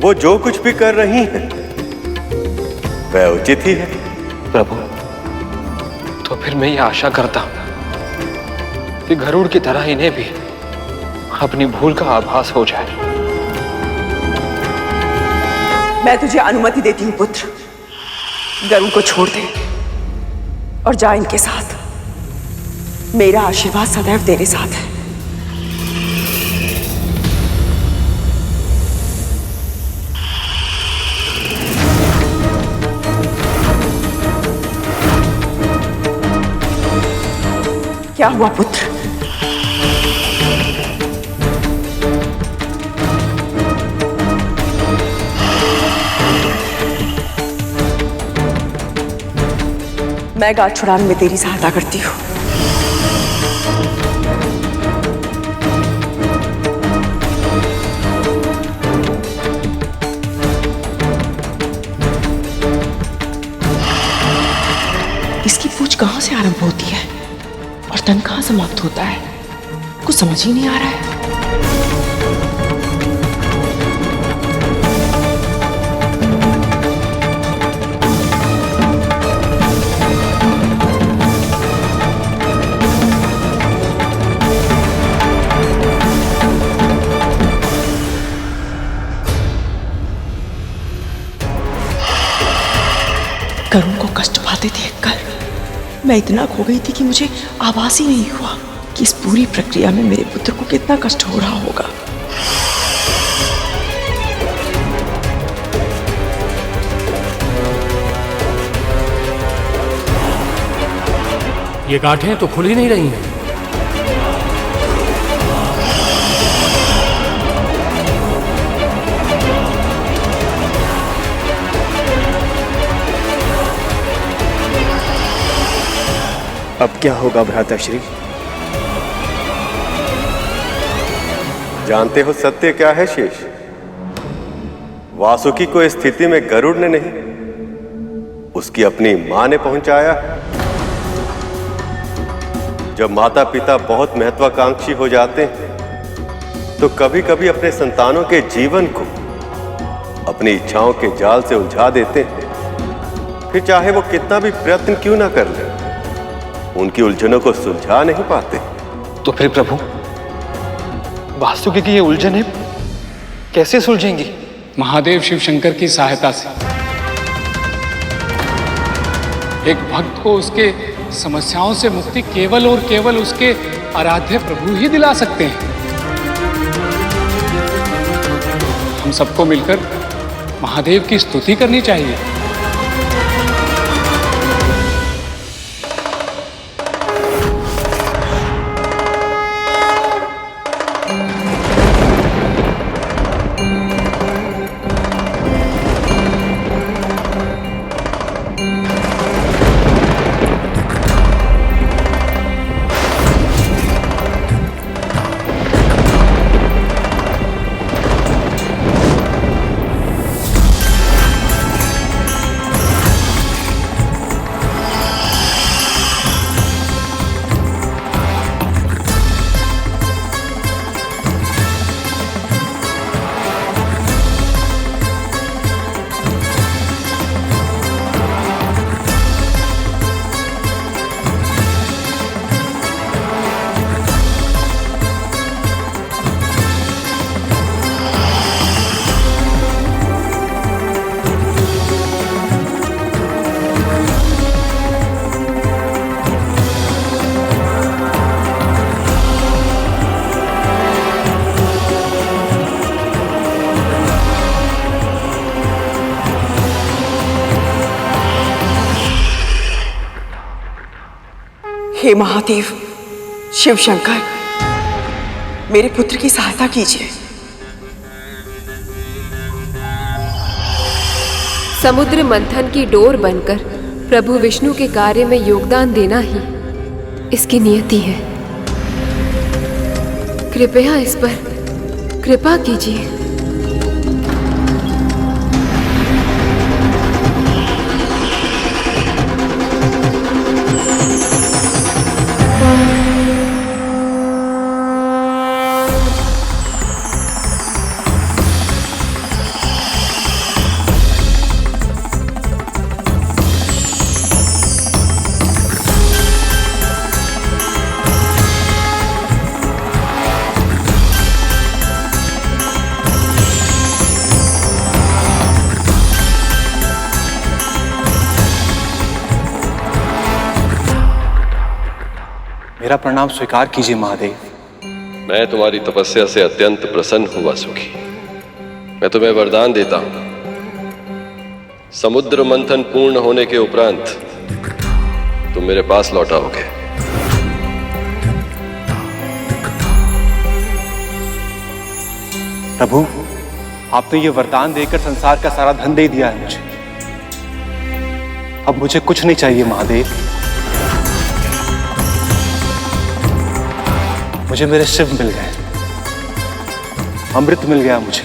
वो जो कुछ भी कर रही हैं वह उचित ही है। प्रभु, तो फिर मैं ये आशा करता हूं कि गरुड़ की तरह इन्हें भी अपनी भूल का आभास हो जाए। मैं तुझे अनुमति देती हूँ पुत्र, गरुड़ को छोड़ दे और जा इनके साथ। मेरा आशीर्वाद सदैव तेरे साथ है। क्या हुआ पुत्र? मैं गांठ छुड़ाने में तेरी सहायता करती हूँ। इसकी पूछ कहाँ से आरंभ होती है और तन कहाँ समाप्त होता है? कुछ समझ ही नहीं आ रहा है। गरुड़ को कष्ट पाते देखकर मैं इतना खो गई थी कि मुझे आभास ही नहीं हुआ कि इस पूरी प्रक्रिया में मेरे पुत्र को कितना कष्ट हो रहा होगा। ये गांठें तो खुल ही नहीं रही हैं। अब क्या होगा भ्राताश्री? जानते हो सत्य क्या है शेष? वासुकी को इस स्थिति में गरुड़ ने नहीं, उसकी अपनी मां ने पहुंचाया। जब माता पिता बहुत महत्वाकांक्षी हो जाते हैं तो कभी कभी अपने संतानों के जीवन को अपनी इच्छाओं के जाल से उलझा देते हैं। फिर चाहे वो कितना भी प्रयत्न क्यों ना कर ले, उनकी उलझनों को सुलझा नहीं पाते। तो फिर प्रभु, वासुकी की ये उलझनें कैसे सुलझेंगी? महादेव शिव शंकर की सहायता से। एक भक्त को उसके समस्याओं से मुक्ति केवल और केवल उसके आराध्य प्रभु ही दिला सकते हैं। हम सबको मिलकर महादेव की स्तुति करनी चाहिए। हे महादेव शिव शंकर, मेरे पुत्र की सहायता कीजिए। समुद्र मंथन की डोर बनकर प्रभु विष्णु के कार्य में योगदान देना ही इसकी नियति है। कृपया इस पर कृपा कीजिए। मेरा प्रणाम स्वीकार कीजिए महादेव। मैं तुम्हारी तपस्या से अत्यंत प्रसन्न हूं वासुकी। मैं तुम्हें वरदान देता हूं, समुद्र मंथन पूर्ण होने के उपरांत तुम मेरे पास लौट आओगे। प्रभु, आपने ये वरदान देकर संसार का सारा धन दे दिया है मुझे। अब मुझे कुछ नहीं चाहिए महादेव। मुझे मेरे शिव मिल गए, अमृत मिल गया मुझे।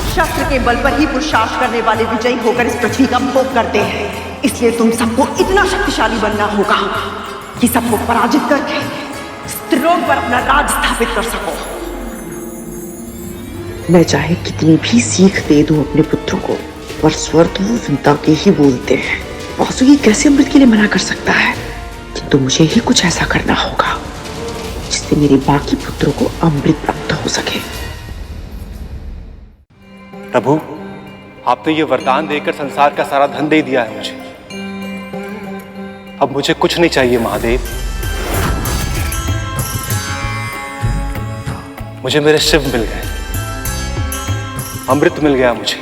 शस्त्र के बल पर ही पुरुषार्थ करने वाले विजयी होकर इस पृथ्वी का भोग करते हैं। इसलिए तुम सबको इतना शक्तिशाली बनना होगा कि सबको पराजित करके स्त्रियों पर अपना राज स्थापित कर सको। मैं चाहे कितनी भी सीख दे दूं अपने पुत्रों को, पर स्वर तो वो विंता के ही बोलते हैं। वासुकी कैसे अमृत के लिए मना कर सकता है? किंतु मुझे ही कुछ ऐसा करना होगा जिससे मेरे बाकी पुत्रों को अमृत प्राप्त हो सके। प्रभु, आपने ये वरदान देकर संसार का सारा धन दे दिया है मुझे। अब मुझे कुछ नहीं चाहिए महादेव। मुझे मेरे शिव मिल गए, अमृत मिल गया मुझे।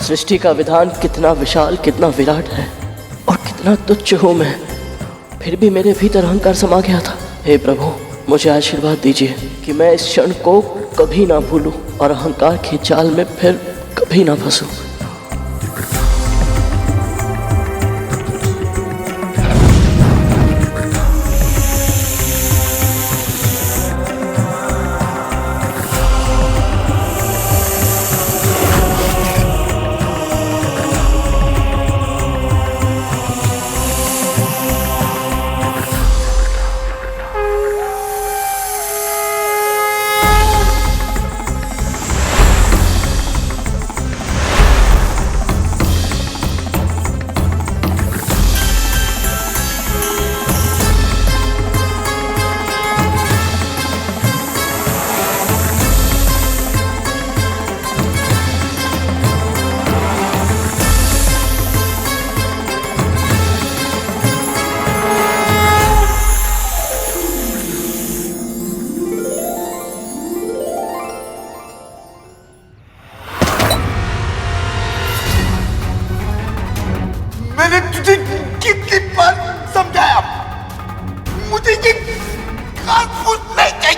सृष्टि का विधान कितना विशाल, कितना विराट है और कितना तुच्छ हूं मैं, फिर भी मेरे भीतर अहंकार समा गया था। हे प्रभु, मुझे आशीर्वाद दीजिए कि मैं इस क्षण को कभी ना भूलूं और अहंकार के जाल में फिर कभी ना फंसूं।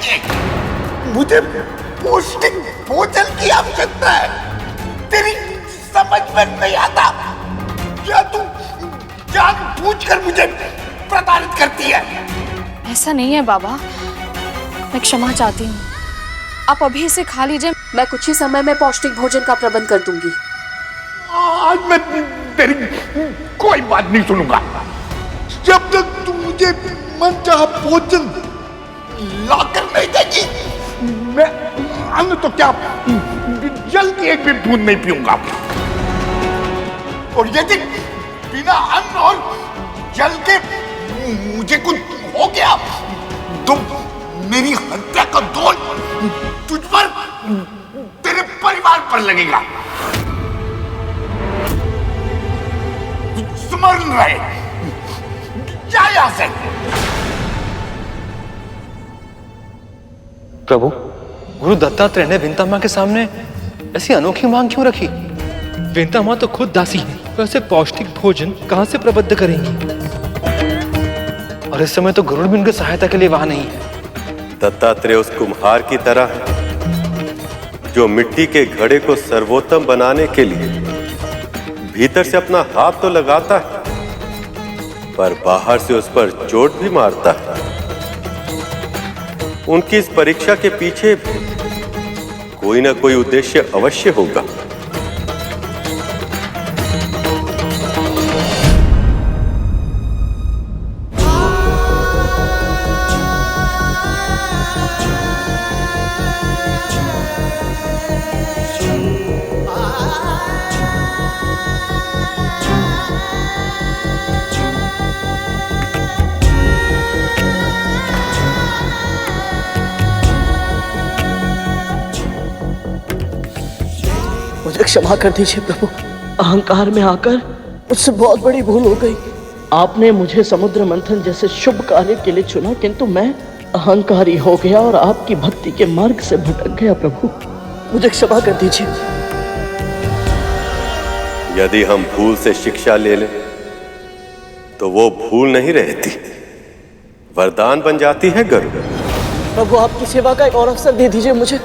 चाहिए। मुझे पौष्टिक भोजन की आवश्यकता है। तेरी समझ में नहीं आता क्या तू जानबूझकर मुझे प्रताड़ित करती है? ऐसा नहीं है बाबा, मैं क्षमा चाहती हूँ। आप अभी इसे खा लीजिए, मैं कुछ ही समय में पौष्टिक भोजन का प्रबंध कर दूंगी। आज मैं तेरी कोई बात नहीं सुनूंगा। जब तक तू मुझे मनचाहा भोजन लाकर नहीं देगी, मैं अन्न तो क्या जल की एक भी बूंद नहीं पीऊंगा। और यदि बिना अन्न और जल के मुझे कुछ हो गया तो मेरी हत्या का दोष तुझ पर, तेरे परिवार पर लगेगा। स्मरण रहे, जा यहां से। प्रभु, गुरु दत्तात्रेय ने विंता माँ के सामने ऐसी अनोखी मांग क्यों रखी? विंता माँ तो खुद दासी है, वैसे पौष्टिक भोजन कहां से प्रबद्ध करेंगी? और इस समय तो गरुड़ भी उनकी सहायता के लिए वहां नहीं है। दत्तात्रेय उस कुम्हार की तरह है जो मिट्टी के घड़े को सर्वोत्तम बनाने के लिए भीतर से अपना हाथ तो लगाता है, पर बाहर से उस पर चोट भी मारता है। उनकी इस परीक्षा के पीछे कोई ना कोई उद्देश्य अवश्य होगा। मुझे क्षमा कर दीजिए प्रभु, अहंकार में आकर मुझसे बहुत बड़ी भूल हो गई। आपने मुझे समुद्र मंथन जैसे शुभ कार्य के लिए चुना, किंतु मैं अहंकारी हो गया और आपकी भक्ति के मार्ग से भटक गया। प्रभु, मुझे क्षमा कर दीजिए। यदि हम भूल से शिक्षा ले लें तो वो भूल नहीं रहती, वरदान बन जाती है गरुड़। प्रभु, आपकी सेवा का एक और अवसर दे दीजिए मुझे।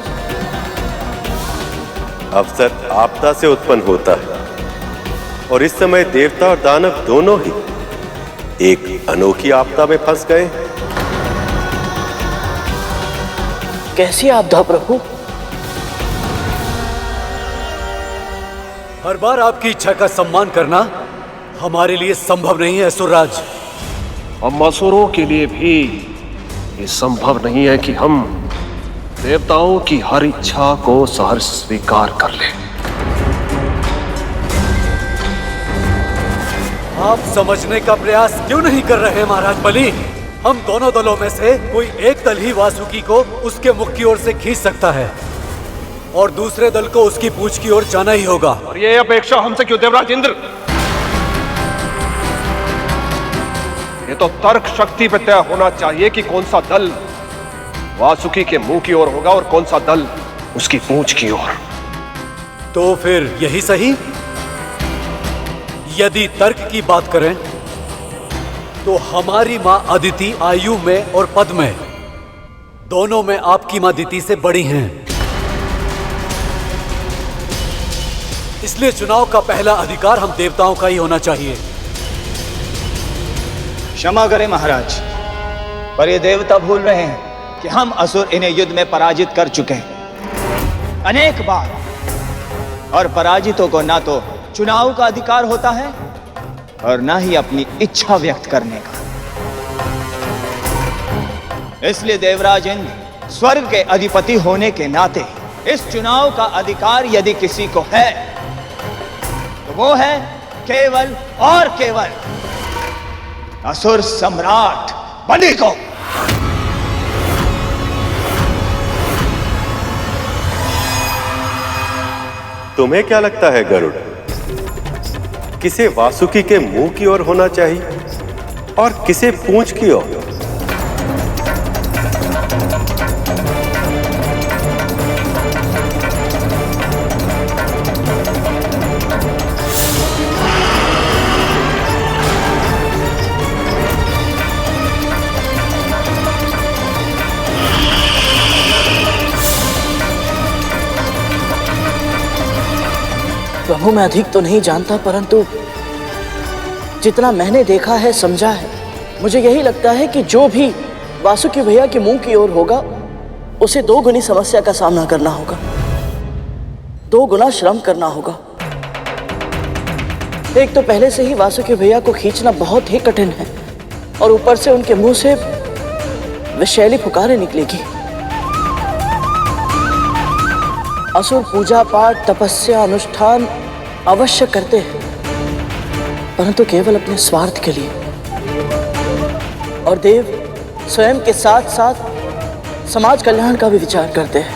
अवसर आपदा से उत्पन्न होता है और इस समय देवता और दानव दोनों ही एक अनोखी आपदा में फंस गए। कैसी आपदा प्रभु? हर बार आपकी इच्छा का सम्मान करना हमारे लिए संभव नहीं है असुरराज। हम असुरों के लिए भी ये संभव नहीं है कि हम देवताओं की हर इच्छा को सहर्ष स्वीकार कर लें। आप समझने का प्रयास क्यों नहीं कर रहे महाराज बलि? हम दोनों दलों में से कोई एक दल ही वासुकी को उसके मुख की ओर से खींच सकता है और दूसरे दल को उसकी पूंछ की ओर जाना ही होगा। और ये अपेक्षा हमसे क्यों देवराज इंद्र? ये तो तर्क शक्ति पे तय होना चाहिए कि कौन सा दल वासुकी के मुंह की ओर होगा और कौन सा दल उसकी पूंछ की ओर। तो फिर यही सही। यदि तर्क की बात करें तो हमारी मां अदिति आयु में और पद में दोनों में आपकी मां दिति से बड़ी हैं। इसलिए चुनाव का पहला अधिकार हम देवताओं का ही होना चाहिए। क्षमा करें महाराज, पर ये देवता भूल रहे हैं कि हम असुर इन्हें युद्ध में पराजित कर चुके हैं अनेक बार, और पराजितों को ना तो चुनाव का अधिकार होता है और ना ही अपनी इच्छा व्यक्त करने का। इसलिए देवराज इंद्र स्वर्ग के अधिपति होने के नाते इस चुनाव का अधिकार यदि किसी को है तो वो है केवल और केवल असुर सम्राट बलि को। तुम्हें क्या लगता है गरुड़, किसे वासुकी के मुंह की ओर होना चाहिए और किसे पूंछ की ओर? प्रभु मैं अधिक तो नहीं जानता, परंतु जितना मैंने देखा है, समझा है, मुझे यही लगता है कि जो भी वासुकी भैया के मुंह की ओर होगा उसे 2 गुनी समस्या का सामना करना होगा, 2 गुना श्रम करना होगा। एक तो पहले से ही वासुकी भैया को खींचना बहुत ही कठिन है और ऊपर से उनके मुंह से विषैली पुकारें निकलेगी। असुर पूजा पाठ तपस्या अनुष्ठान अवश्य करते हैं, परंतु केवल अपने स्वार्थ के लिए, और देव स्वयं के साथ साथ समाज कल्याण का भी विचार करते हैं।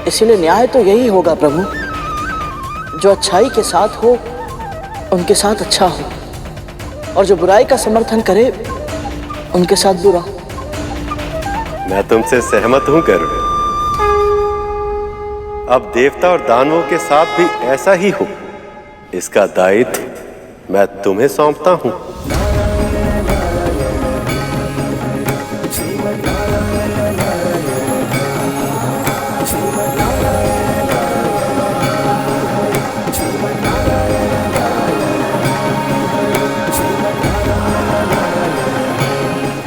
इसीलिए न्याय तो यही होगा प्रभु, जो अच्छाई के साथ हो उनके साथ अच्छा हो, और जो बुराई का समर्थन करे उनके साथ बुरा। मैं तुमसे सहमत हूं गरुड़। अब देवता और दानवों के साथ भी ऐसा ही हो, इसका दायित्व मैं तुम्हें सौंपता हूं।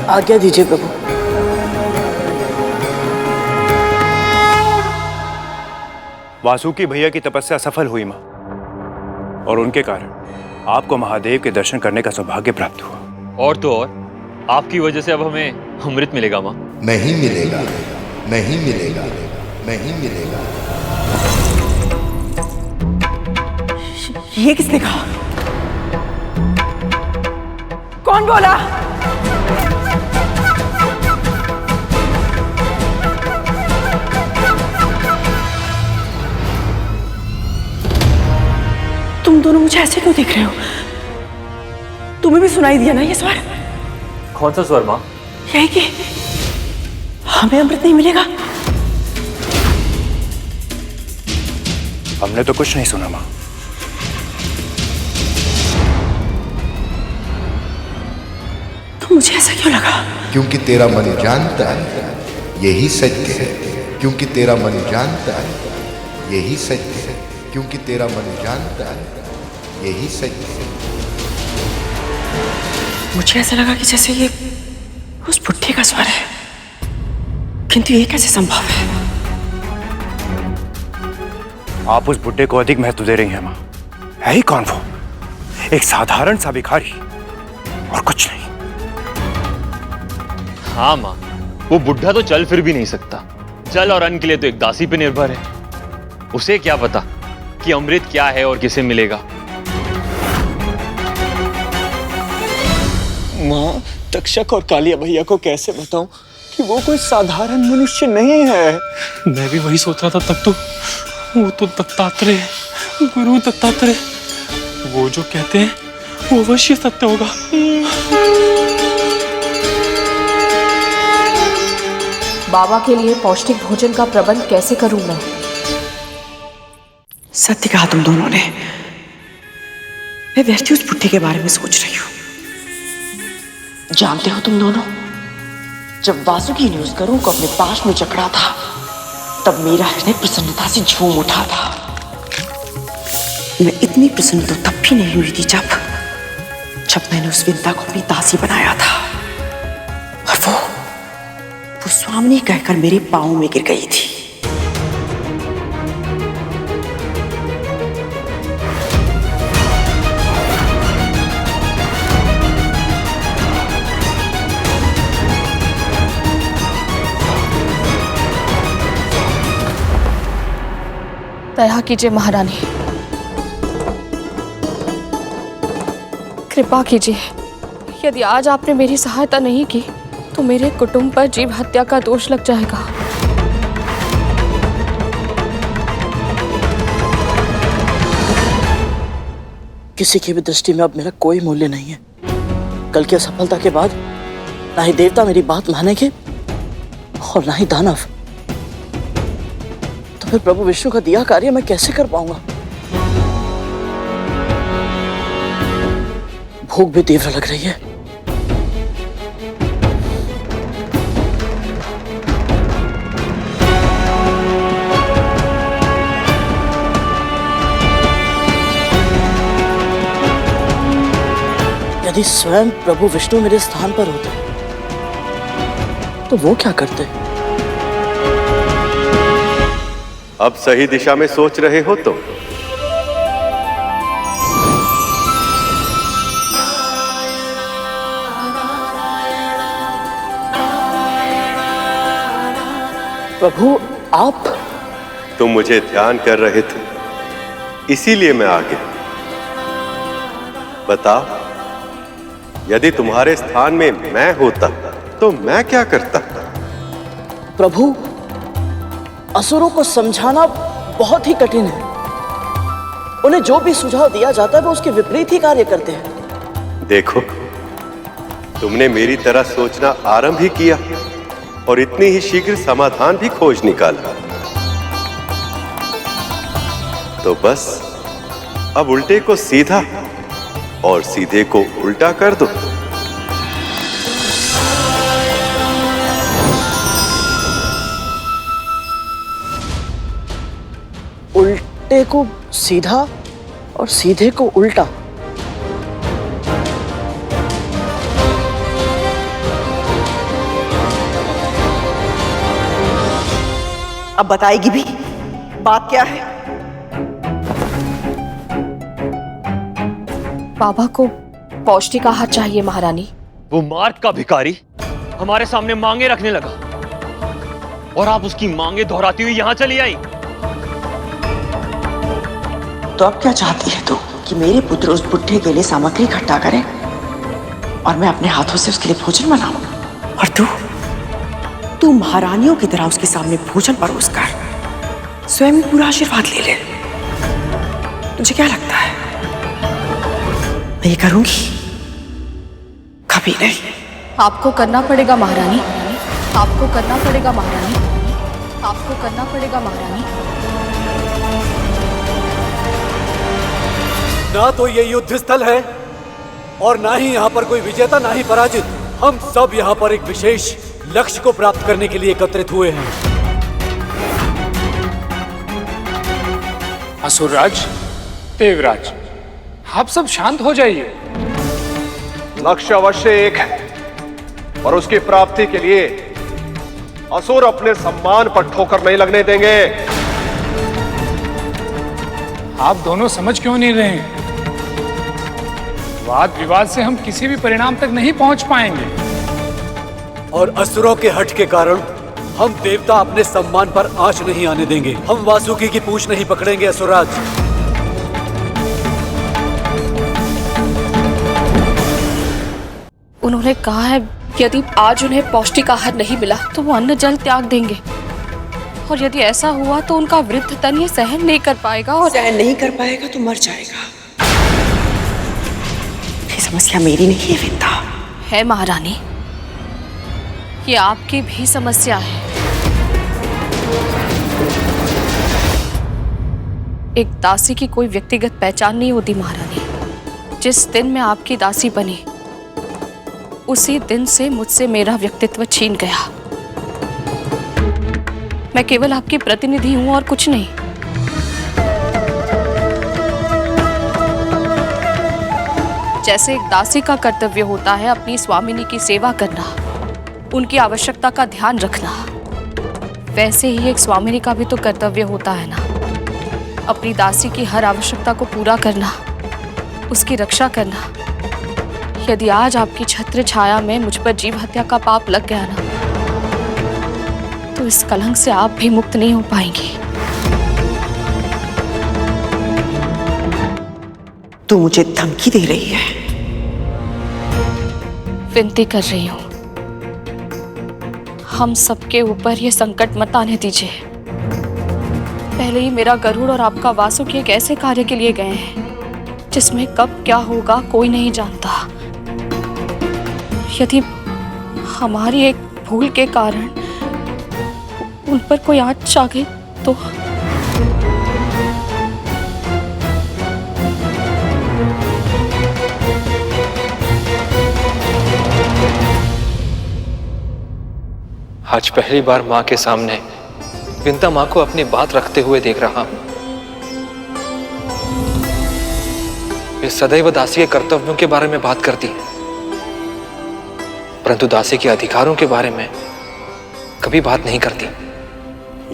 आज्ञा दीजिए प्रभु। वासुकी भैया की तपस्या सफल हुई मां, और उनके कारण आपको महादेव के दर्शन करने का सौभाग्य प्राप्त हुआ। और तो और आपकी वजह से अब हमें अमृत मिलेगा माँ। नहीं मिलेगा, नहीं मिलेगा, नहीं मिलेगा। ये किसने कहा? कौन बोला? तुम दोनों मुझे ऐसे क्यों देख रहे हो? तुम्हें भी सुनाई दिया ना ये स्वर? कौन सा स्वर माँ? यही कि हमें अमृत नहीं मिलेगा। हमने तो कुछ नहीं सुना मां। तो मुझे ऐसा क्यों लगा? क्योंकि तेरा मन जानता है यही सत्य है, क्योंकि तेरा मन जानता है यही सत्य है, क्योंकि तेरा मन जानता है यही सत्य है। मुझे ऐसा लगा कि जैसे ये उस बुढ़े का स्वर है, किंतु ये कैसे संभव है? आप उस बुड्ढे को अधिक महत्व दे रही हैं मां। है ही कौन वो? एक साधारण सा भिखारी और कुछ नहीं। हाँ माँ, वो बुढ़ा तो चल फिर भी नहीं सकता। जल और अन्न के लिए तो एक दासी पे निर्भर है। उसे क्या पता कि अमृत क्या है और किसे मिलेगा। माँ, तक्षक और कालिया भैया को कैसे बताऊं कि वो कोई साधारण मनुष्य नहीं है। मैं भी वही सोच रहा था। तब तो वो तो दत्तात्रेय, गुरु दत्तात्रेय, वो जो कहते हैं वो अवश्य सत्य होगा। बाबा के लिए पौष्टिक भोजन का प्रबंध कैसे करूं मैं? सत्य कहा तुम दोनों ने। मैं व्यर्थ उस बुढ़े के बारे में सोच रही हूँ। जानते हो तुम दोनों, जब वासुकी ने उस गरुड़ को अपने पास में जकड़ा था, तब मेरा हृदय प्रसन्नता से झूम उठा था। मैं इतनी प्रसन्न तो तब भी नहीं हुई थी जब मैंने उस विंता को अपनी दासी बनाया था, और वो स्वामिनी कहकर मेरे पांव में गिर गई थी। दया कीजिए महारानी, कृपा कीजिए। यदि आज आपने मेरी सहायता नहीं की तो मेरे कुटुंब पर जीव हत्या का दोष लग जाएगा। किसी की भी दृष्टि में अब मेरा कोई मूल्य नहीं है। कल की असफलता के बाद ना ही देवता मेरी बात मानेंगे और ना ही दानव। तो फिर प्रभु विष्णु का दिया कार्य मैं कैसे कर पाऊंगा? भूख भी तीव्र लग रही है। यदि स्वयं प्रभु विष्णु मेरे स्थान पर होते तो वो क्या करते? अब सही दिशा में सोच रहे हो तो प्रभु आप? तुम मुझे ध्यान कर रहे थे, इसीलिए मैं आ गया। बताओ, यदि तुम्हारे स्थान में मैं होता तो मैं क्या करता? प्रभु, असुरों को समझाना बहुत ही कठिन है। उन्हें जो भी सुझाव दिया जाता है वो उसके विपरीत ही कार्य करते हैं। देखो, तुमने मेरी तरह सोचना आरंभ ही किया और इतनी ही शीघ्र समाधान भी खोज निकाला। तो बस अब उल्टे को सीधा और सीधे को उल्टा कर दो। उल्टे को सीधा और सीधे को उल्टा। अब बताएगी भी, बात क्या है? बाबा को पौष्टिक आहार चाहिए महारानी। वो मार्ग का भिखारी हमारे सामने मांगे रखने लगा और आप उसकी मांगे दोहराती हुई यहां चली आई। तो अब क्या चाहती है तू? कि मेरे पुत्र उस बुढ़े के लिए सामग्री इकट्ठा करे और मैं अपने हाथों से उसके लिए भोजन बनाऊं? और तू महारानियों की तरह उसके सामने भोजन परोस कर स्वयं ही पूरा आशीर्वाद ले ले। तुझे क्या लगता है मैं ये करूंगी? कभी नहीं। आपको करना पड़ेगा महारानी, आपको करना पड़ेगा महारानी, आपको करना पड़ेगा महारानी। ना तो ये युद्ध स्थल है और ना ही यहाँ पर कोई विजेता, ना ही पराजित। हम सब यहाँ पर एक विशेष लक्ष्य को प्राप्त करने के लिए एकत्रित हुए हैं। असुरराज, देवराज, आप सब शांत हो जाइए। लक्ष्य अवश्य एक है, और उसकी प्राप्ति के लिए असुर अपने सम्मान पर ठोकर नहीं लगने देंगे। आप दोनों समझ क्यों नहीं रहे हैं? वाद विवाद से हम किसी भी परिणाम तक नहीं पहुंच पाएंगे। और असुरों के हट के कारण हम देवता अपने सम्मान पर आंच नहीं आने देंगे। हम वासुकी की पूंछ नहीं पकड़ेंगे असुरराज। उन्होंने कहा है यदि आज उन्हें पौष्टिक आहार नहीं मिला तो वो अन्न जल त्याग देंगे, और यदि ऐसा हुआ तो उनका वृद्ध तन ये सहन नहीं कर पाएगा, और सहन नहीं कर पाएगा तो मर जाएगा। ये समस्या मेरी नहीं है विंदा। है महारानी, ये आपकी भी समस्या है। एक दासी की कोई व्यक्तिगत पहचान नहीं होती महारानी। जिस दिन मैं आपकी दासी बनी उसी दिन से मुझसे मेरा व्यक्तित्व छीन गया। मैं केवल आपकी प्रतिनिधि हूं और कुछ नहीं। जैसे एक दासी का कर्तव्य होता है अपनी स्वामिनी की सेवा करना, उनकी आवश्यकता का ध्यान रखना, वैसे ही एक स्वामिनी का भी तो कर्तव्य होता है ना, अपनी दासी की हर आवश्यकता को पूरा करना, उसकी रक्षा करना। यदि आज आपकी छत्र छाया में मुझ पर जीव हत्या का पाप लग गया ना, तो इस कलंक से आप भी मुक्त नहीं हो पाएंगी। तू मुझे धमकी दे रही है? विनती कर रही हूं, हम सबके ऊपर ये संकट मत आने दीजिए। पहले ही मेरा गरुड़ और आपका वासुकी एक ऐसे कार्य के लिए गए हैं जिसमें कब क्या होगा कोई नहीं जानता। यदि हमारी एक भूल के कारण उन पर कोई आंच आ गई तो आज पहली बार माँ के सामने विंता माँ को अपनी बात रखते हुए देख रहा हूं। वे सदैव दासी के कर्तव्यों के बारे में बात करती हैं, परंतु दासी के अधिकारों के बारे में कभी बात नहीं करती।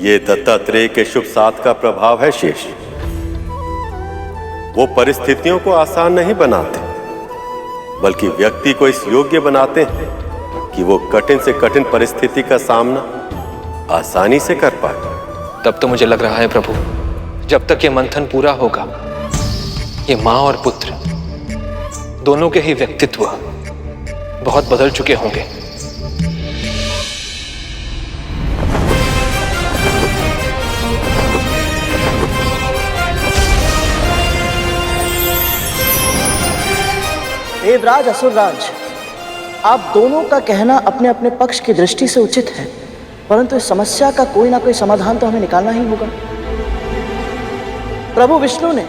ये दत्तात्रेय के शुभ साथ का प्रभाव है शेष। वो परिस्थितियों को आसान नहीं बनाते, बल्कि व्यक्ति को इस योग्य बनाते हैं कि वो कठिन से कठिन परिस्थिति का सामना आसानी से कर पाए। तब तो मुझे लग रहा है प्रभु, जब तक ये मंथन पूरा होगा, ये माँ और पुत्र दोनों के ही व्यक्तित्व बहुत बदल चुके होंगे। देवराज असुरराज, आप दोनों का कहना अपने अपने पक्ष की दृष्टि से उचित है, परंतु इस समस्या का कोई ना कोई समाधान तो हमें निकालना ही होगा। प्रभु विष्णु ने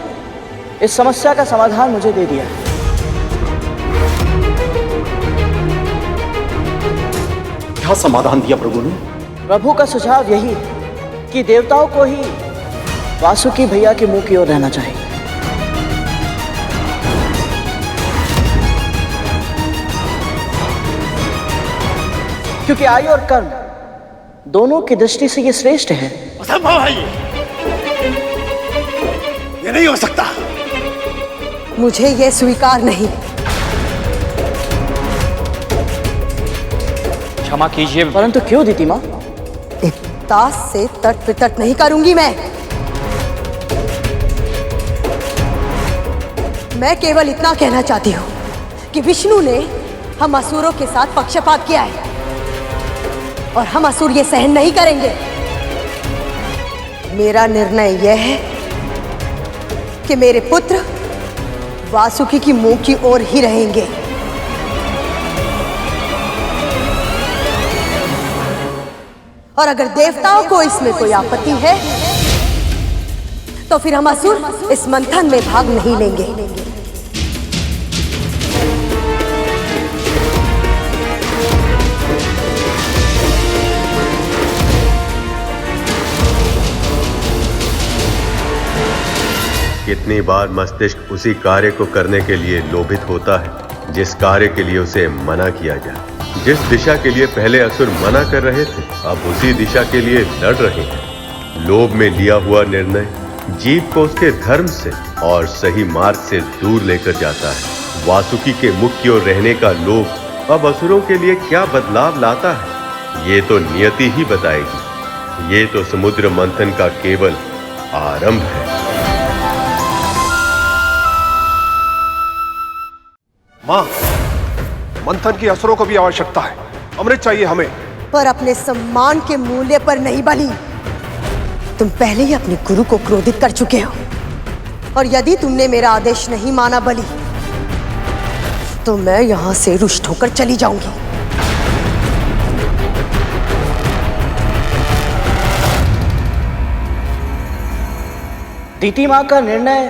इस समस्या का समाधान मुझे दे दिया है। क्या समाधान दिया प्रभु ने? प्रभु का सुझाव यही है कि देवताओं को ही वासुकी भैया के मुंह की ओर रहना चाहिए। क्योंकि आयु और कर्म दोनों की दृष्टि से ये श्रेष्ठ है। असंभव है ये नहीं हो सकता। मुझे ये स्वीकार नहीं। क्षमा कीजिए। परंतु क्यों दीदी माँ? दास से तट वितट नहीं करूंगी मैं केवल इतना कहना चाहती हूँ कि विष्णु ने हम असुरों के साथ पक्षपात किया है और हम असुर ये सहन नहीं करेंगे। मेरा निर्णय यह है कि मेरे पुत्र वासुकी की मुंह की ओर ही रहेंगे। और अगर देवताओं को इसमें कोई आपत्ति है तो फिर हम असुर इस मंथन में भाग नहीं लेंगे। कितनी बार मस्तिष्क उसी कार्य को करने के लिए लोभित होता है जिस कार्य के लिए उसे मना किया जाए। जिस दिशा के लिए पहले असुर मना कर रहे थे, अब उसी दिशा के लिए लड़ रहे हैं। लोभ में लिया हुआ निर्णय जीव को उसके धर्म से और सही मार्ग से दूर लेकर जाता है। वासुकी के मुख की ओर रहने का लोभ अब असुरों के लिए क्या बदलाव लाता है, ये तो नियति ही बताएगी। ये तो समुद्र मंथन का केवल आरंभ है। मां, मंथन की असुरों को भी आवश्यकता है। अमृत चाहिए हमें। पर अपने सम्मान के मूल्य पर नहीं बली। तुम पहले ही अपने गुरु को क्रोधित कर चुके हो और यदि तुमने मेरा आदेश नहीं माना बली तो मैं यहां से रुष्ट होकर चली जाऊंगी। दीति मां का निर्णय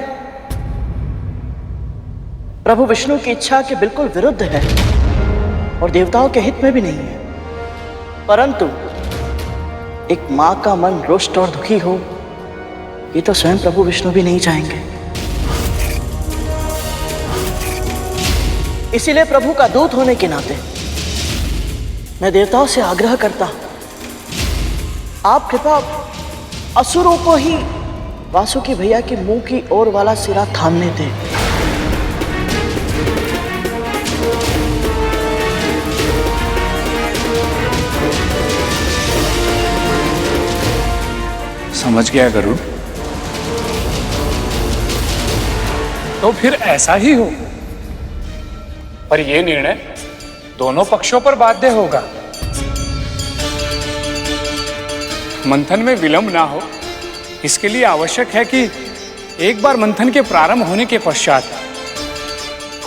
प्रभु विष्णु की इच्छा के बिल्कुल विरुद्ध है और देवताओं के हित में भी नहीं है। परंतु एक मां का मन रुष्ट और दुखी हो, ये तो स्वयं प्रभु विष्णु भी नहीं चाहेंगे। इसीलिए प्रभु का दूत होने के नाते मैं देवताओं से आग्रह करता हूं, आप कृपा असुरों को ही वासुकी भैया के मुंह की ओर वाला सिरा थामने दें। समझ गया गरुड़। तो फिर ऐसा ही हो, पर यह निर्णय दोनों पक्षों पर बाध्य होगा। मंथन में विलंब ना हो, इसके लिए आवश्यक है कि एक बार मंथन के प्रारंभ होने के पश्चात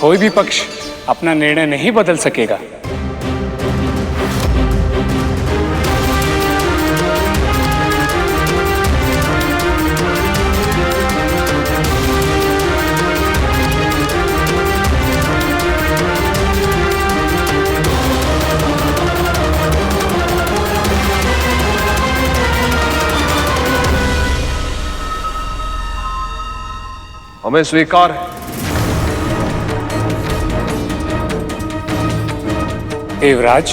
कोई भी पक्ष अपना निर्णय नहीं बदल सकेगा। हमें स्वीकार है देवराज,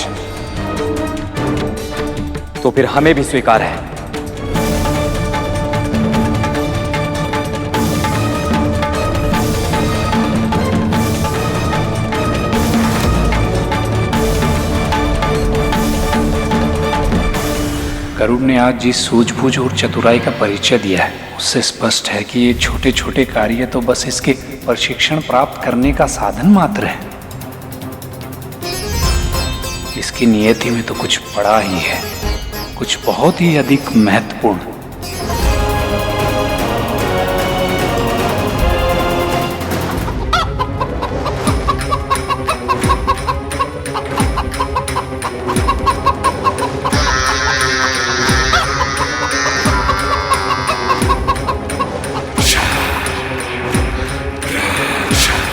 तो फिर हमें भी स्वीकार है। गरुड़ ने आज जिस सूझबूझ और चतुराई का परिचय दिया है, उससे स्पष्ट है कि ये छोटे छोटे कार्य तो बस इसके प्रशिक्षण प्राप्त करने का साधन मात्र है। इसकी नियति में तो कुछ बड़ा ही है, कुछ बहुत ही अधिक महत्वपूर्ण।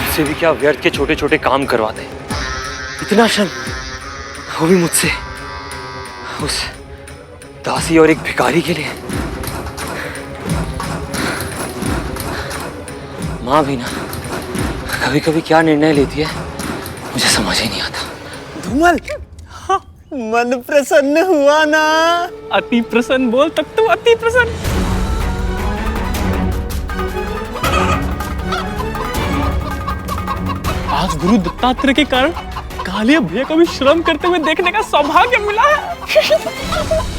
से भी क्या व्यर्थ के छोटे छोटे काम करवाते, इतना श्रम, वो भी मुझसे, उस दासी और एक भिखारी के लिए। माँ भी ना कभी कभी क्या निर्णय लेती है मुझे समझ ही नहीं आता। धूमल, हाँ, मन प्रसन्न हुआ ना? अति प्रसन्न बोल, तब तो अति प्रसन्न। आज गुरु दत्तात्रेय के कारण कालिया भैया को भी श्रम करते हुए देखने का सौभाग्य मिला है।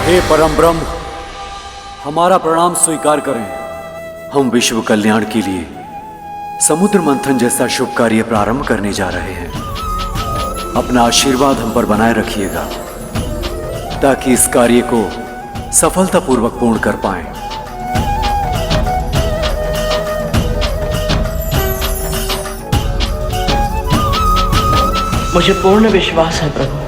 हे परम ब्रह्म, हमारा प्रणाम स्वीकार करें। हम विश्व कल्याण के लिए समुद्र मंथन जैसा शुभ कार्य प्रारंभ करने जा रहे हैं। अपना आशीर्वाद हम पर बनाए रखिएगा ताकि इस कार्य को सफलतापूर्वक पूर्ण कर पाएं। मुझे पूर्ण विश्वास है प्रभु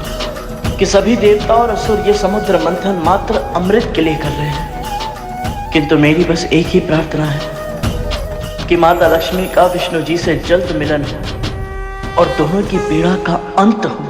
कि सभी देवता और असुर ये समुद्र मंथन मात्र अमृत के लिए कर रहे हैं, किंतु मेरी बस एक ही प्रार्थना है कि माता लक्ष्मी का विष्णु जी से जल्द मिलन हो और दोनों की पीड़ा का अंत हो।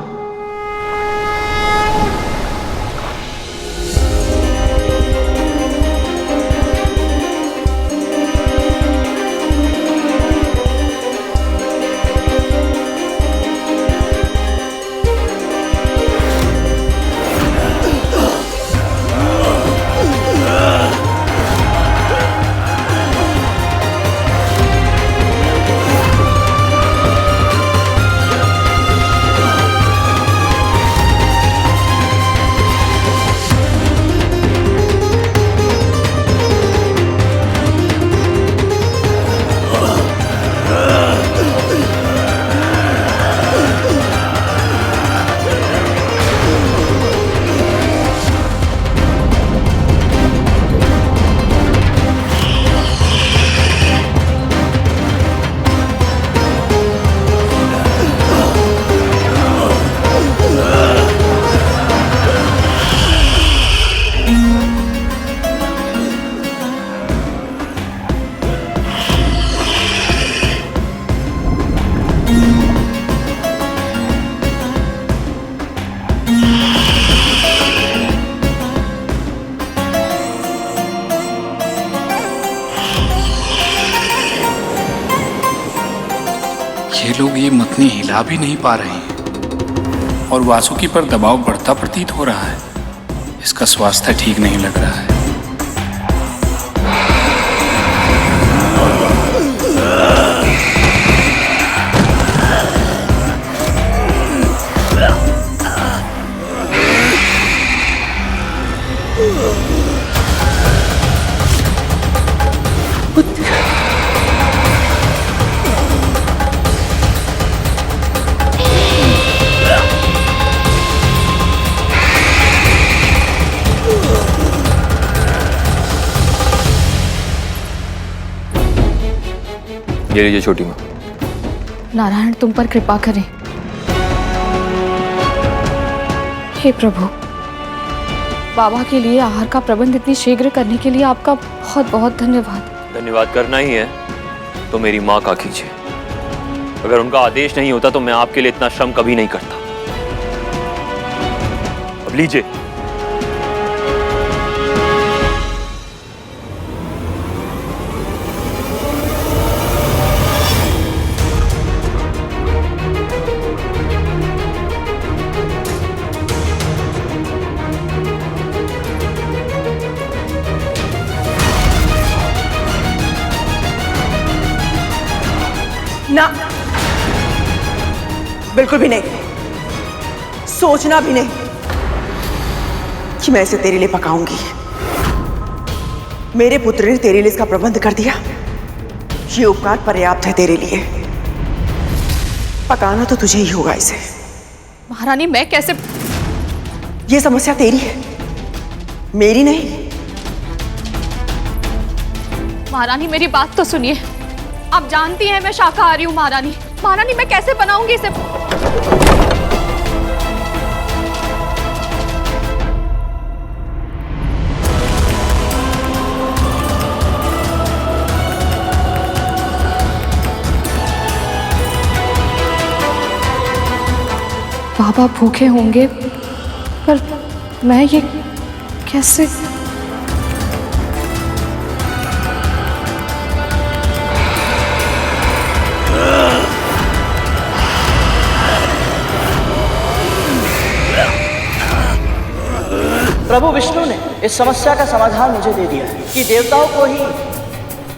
ये लोग ये मतनी हिला भी नहीं पा रहे हैं और वासुकी पर दबाव बढ़ता प्रतीत हो रहा है। इसका स्वास्थ्य ठीक नहीं लग रहा है। ये लीजिए छोटी माँ। नारायण तुम पर कृपा करें। हे प्रभु, बाबा के लिए आहार का प्रबंध इतनी शीघ्र करने के लिए आपका बहुत बहुत धन्यवाद। धन्यवाद करना ही है तो मेरी माँ का कीजिए। अगर उनका आदेश नहीं होता तो मैं आपके लिए इतना श्रम कभी नहीं करता। अब लीजिए। ना, बिल्कुल भी नहीं। सोचना भी नहीं कि मैं इसे तेरे लिए पकाऊंगी। मेरे पुत्र ने तेरे लिए इसका प्रबंध कर दिया, ये उपकार पर्याप्त है तेरे लिए। पकाना तो तुझे ही होगा इसे। महारानी मैं कैसे? ये समस्या तेरी है, मेरी नहीं। महारानी मेरी बात तो सुनिए। आप जानती हैं मैं शाकाहारी हूँ महारानी। महारानी मैं कैसे बनाऊंगी इसे? बाबा भूखे होंगे पर मैं ये कैसे? प्रभु विष्णु ने इस समस्या का समाधान मुझे दे दिया है कि देवताओं को ही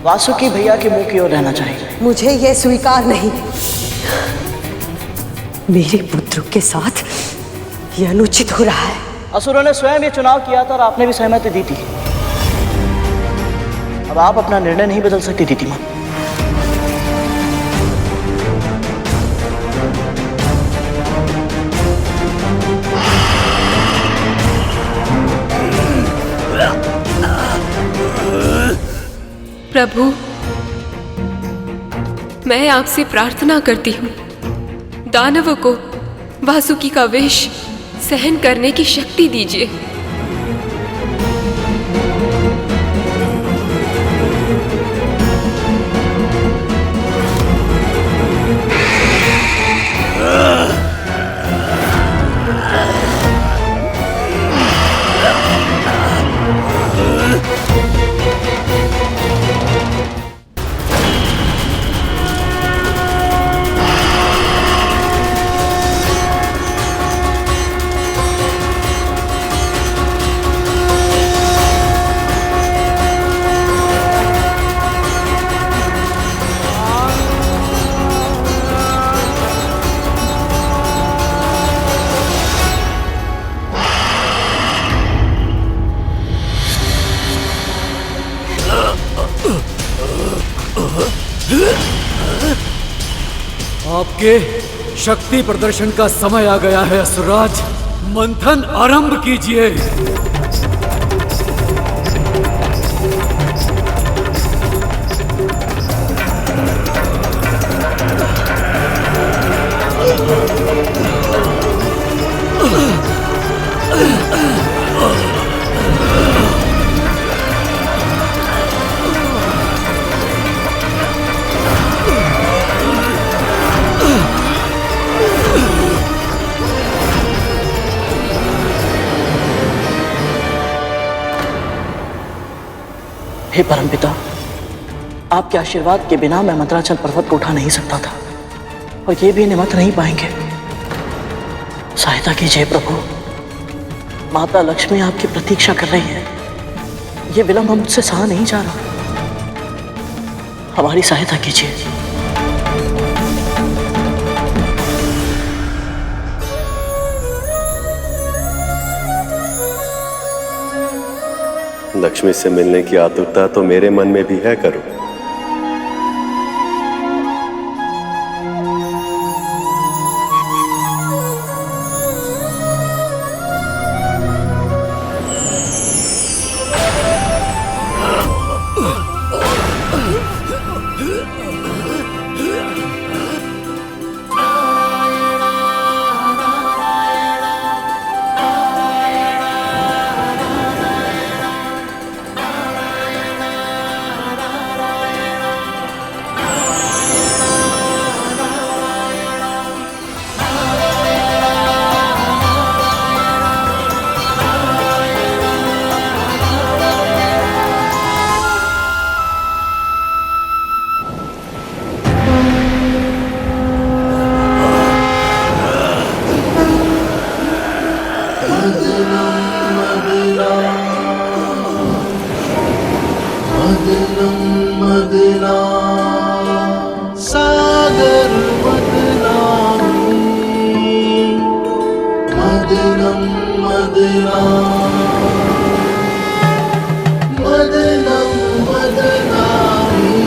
वासुकी भैया के मुंह की ओर रहना चाहिए। मुझे यह स्वीकार नहीं। मेरे पुत्र के साथ यह अनुचित हो रहा है। असुरों ने स्वयं ये चुनाव किया था और आपने भी सहमति दी थी। अब आप अपना निर्णय नहीं बदल सकती दीदी माँ। प्रभु, मैं आपसे प्रार्थना करती हूँ, दानवों को वासुकी का विष सहन करने की शक्ति दीजिए। आपके शक्ति प्रदर्शन का समय आ गया है असुरराज। मंथन आरंभ कीजिए। हे परमपिता, आपके आशीर्वाद के बिना मैं मंत्राचल पर्वत को उठा नहीं सकता था और ये भी निमत नहीं पाएंगे। सहायता कीजिए प्रभु, माता लक्ष्मी आपकी प्रतीक्षा कर रही है। ये विलंब मुझसे सहा नहीं जा रहा। हमारी सहायता कीजिए। लक्ष्मी से मिलने की आतुरता तो मेरे मन में भी है करुण। सागर मदनामी मदनम मदना मदनम मदनामी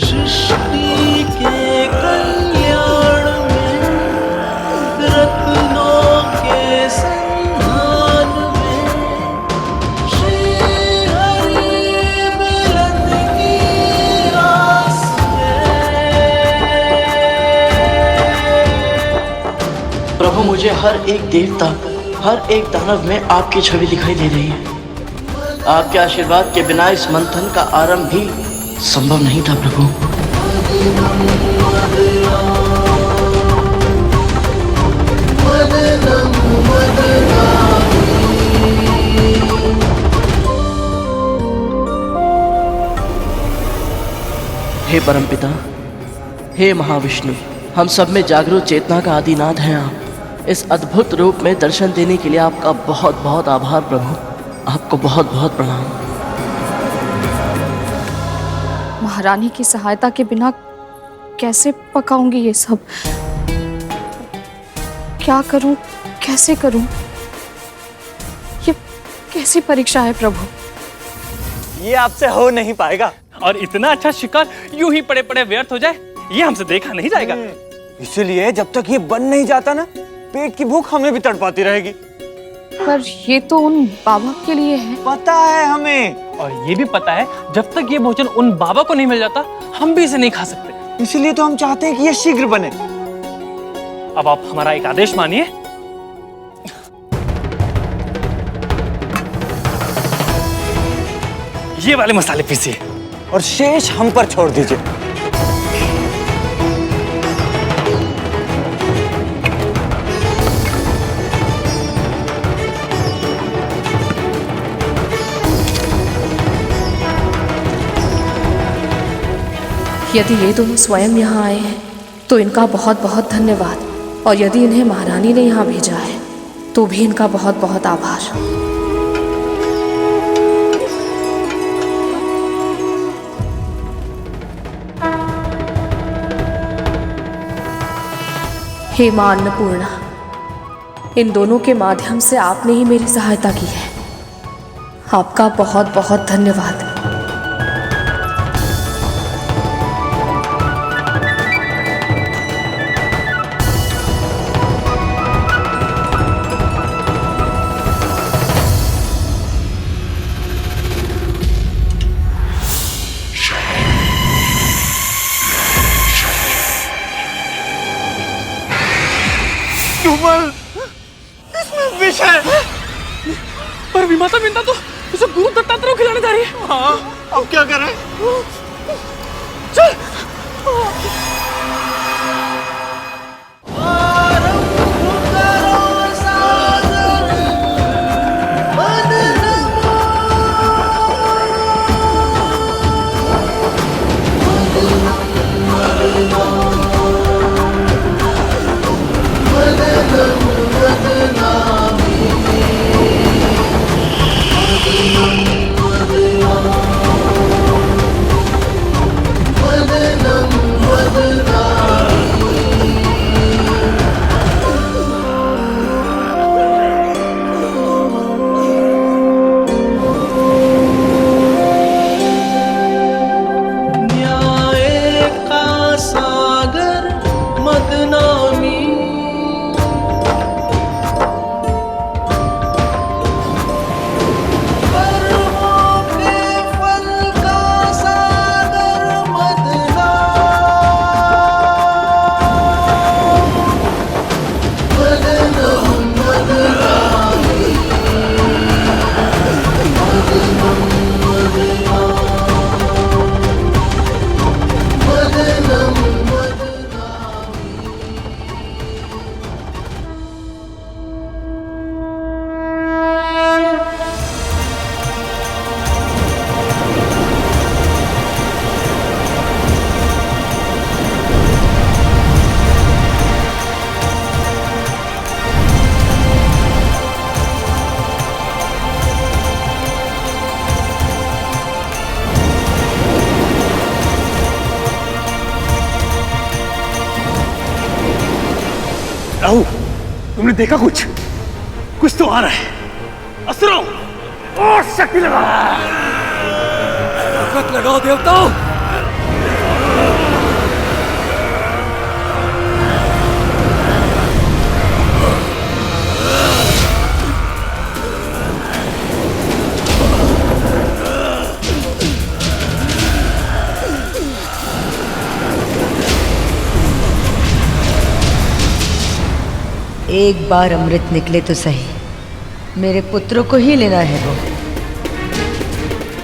सृष्टि के कल्याण में रत्नों के संधान में श्री हरि मिलन की आस प्रभु, मुझे हर एक देवता, हर एक दानव में आपकी छवि दिखाई दे रही है। आपके आशीर्वाद के बिना इस मंथन का आरंभ भी संभव नहीं था प्रभु। हे परमपिता, हे महाविष्णु, हम सब में जागरूक चेतना का आदिनाथ हैं आप। इस अद्भुत रूप में दर्शन देने के लिए आपका बहुत बहुत आभार प्रभु। आपको बहुत बहुत प्रणाम। महारानी की सहायता के बिना कैसे पकाऊंगी ये सब? क्या करूं, कैसे करूं? ये कैसी परीक्षा है प्रभु? ये आपसे हो नहीं पाएगा, और इतना अच्छा शिकार यूं ही पड़े पड़े व्यर्थ हो जाए, ये हमसे देखा नहीं जाएगा। इसीलिए जब तक ये बन नहीं जाता ना, पेट की भूख हमें भी तड़पाती रहेगी। पर ये तो उन बाबा के लिए है। पता है हमें, और ये भी पता है जब तक ये भोजन उन बाबा को नहीं मिल जाता, हम भी इसे नहीं खा सकते। इसलिए तो हम चाहते हैं कि ये शीघ्र बने। अब आप हमारा एक आदेश मानिए। ये वाले मसाले पीसिए और शेष हम पर छोड़ दीजिए। यदि ये दोनों स्वयं यहाँ आए हैं तो इनका बहुत बहुत धन्यवाद, और यदि इन्हें महारानी ने यहाँ भेजा है तो भी इनका बहुत बहुत आभार। हे मां अन्नपूर्णा, इन दोनों के माध्यम से आपने ही मेरी सहायता की है। आपका बहुत बहुत धन्यवाद। इसमें विष है। पर विमाता बिंदा तो उसे गुरु दत्तात्रेय को खिलाने जा रही है। हाँ, अब क्या करें? चल। मदना तुमने देखा कुछ तो आ रहा है। असुरों, और शक्ति लगा। ताकत लगाओ देवताओं। एक बार अमृत निकले तो सही, मेरे पुत्रों को ही लेना है वो।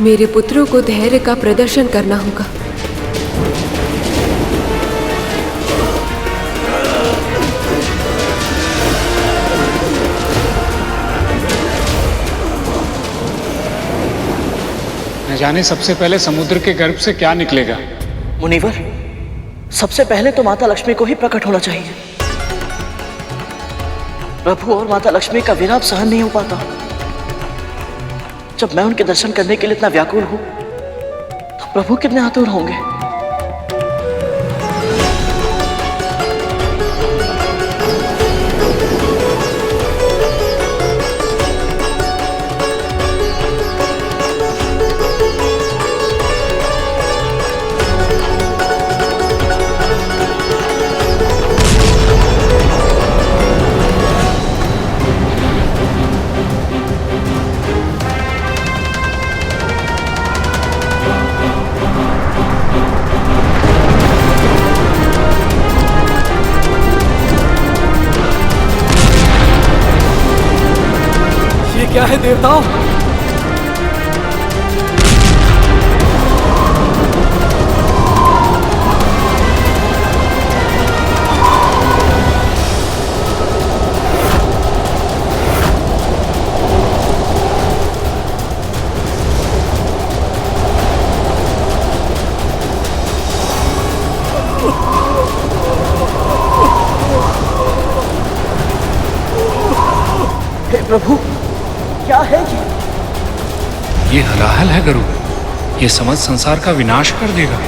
मेरे पुत्रों को धैर्य का प्रदर्शन करना होगा। न जाने सबसे पहले समुद्र के गर्भ से क्या निकलेगा। मुनिवर, सबसे पहले तो माता लक्ष्मी को ही प्रकट होना चाहिए। प्रभु और माता लक्ष्मी का विलाप सहन नहीं हो पाता। जब मैं उनके दर्शन करने के लिए इतना व्याकुल हूं, तो प्रभु कितने आतुर होंगे। क्या है देवताओं? हे प्रभु, क्या है ये हलाहल है गरुड़, ये समस्त संसार का विनाश कर देगा।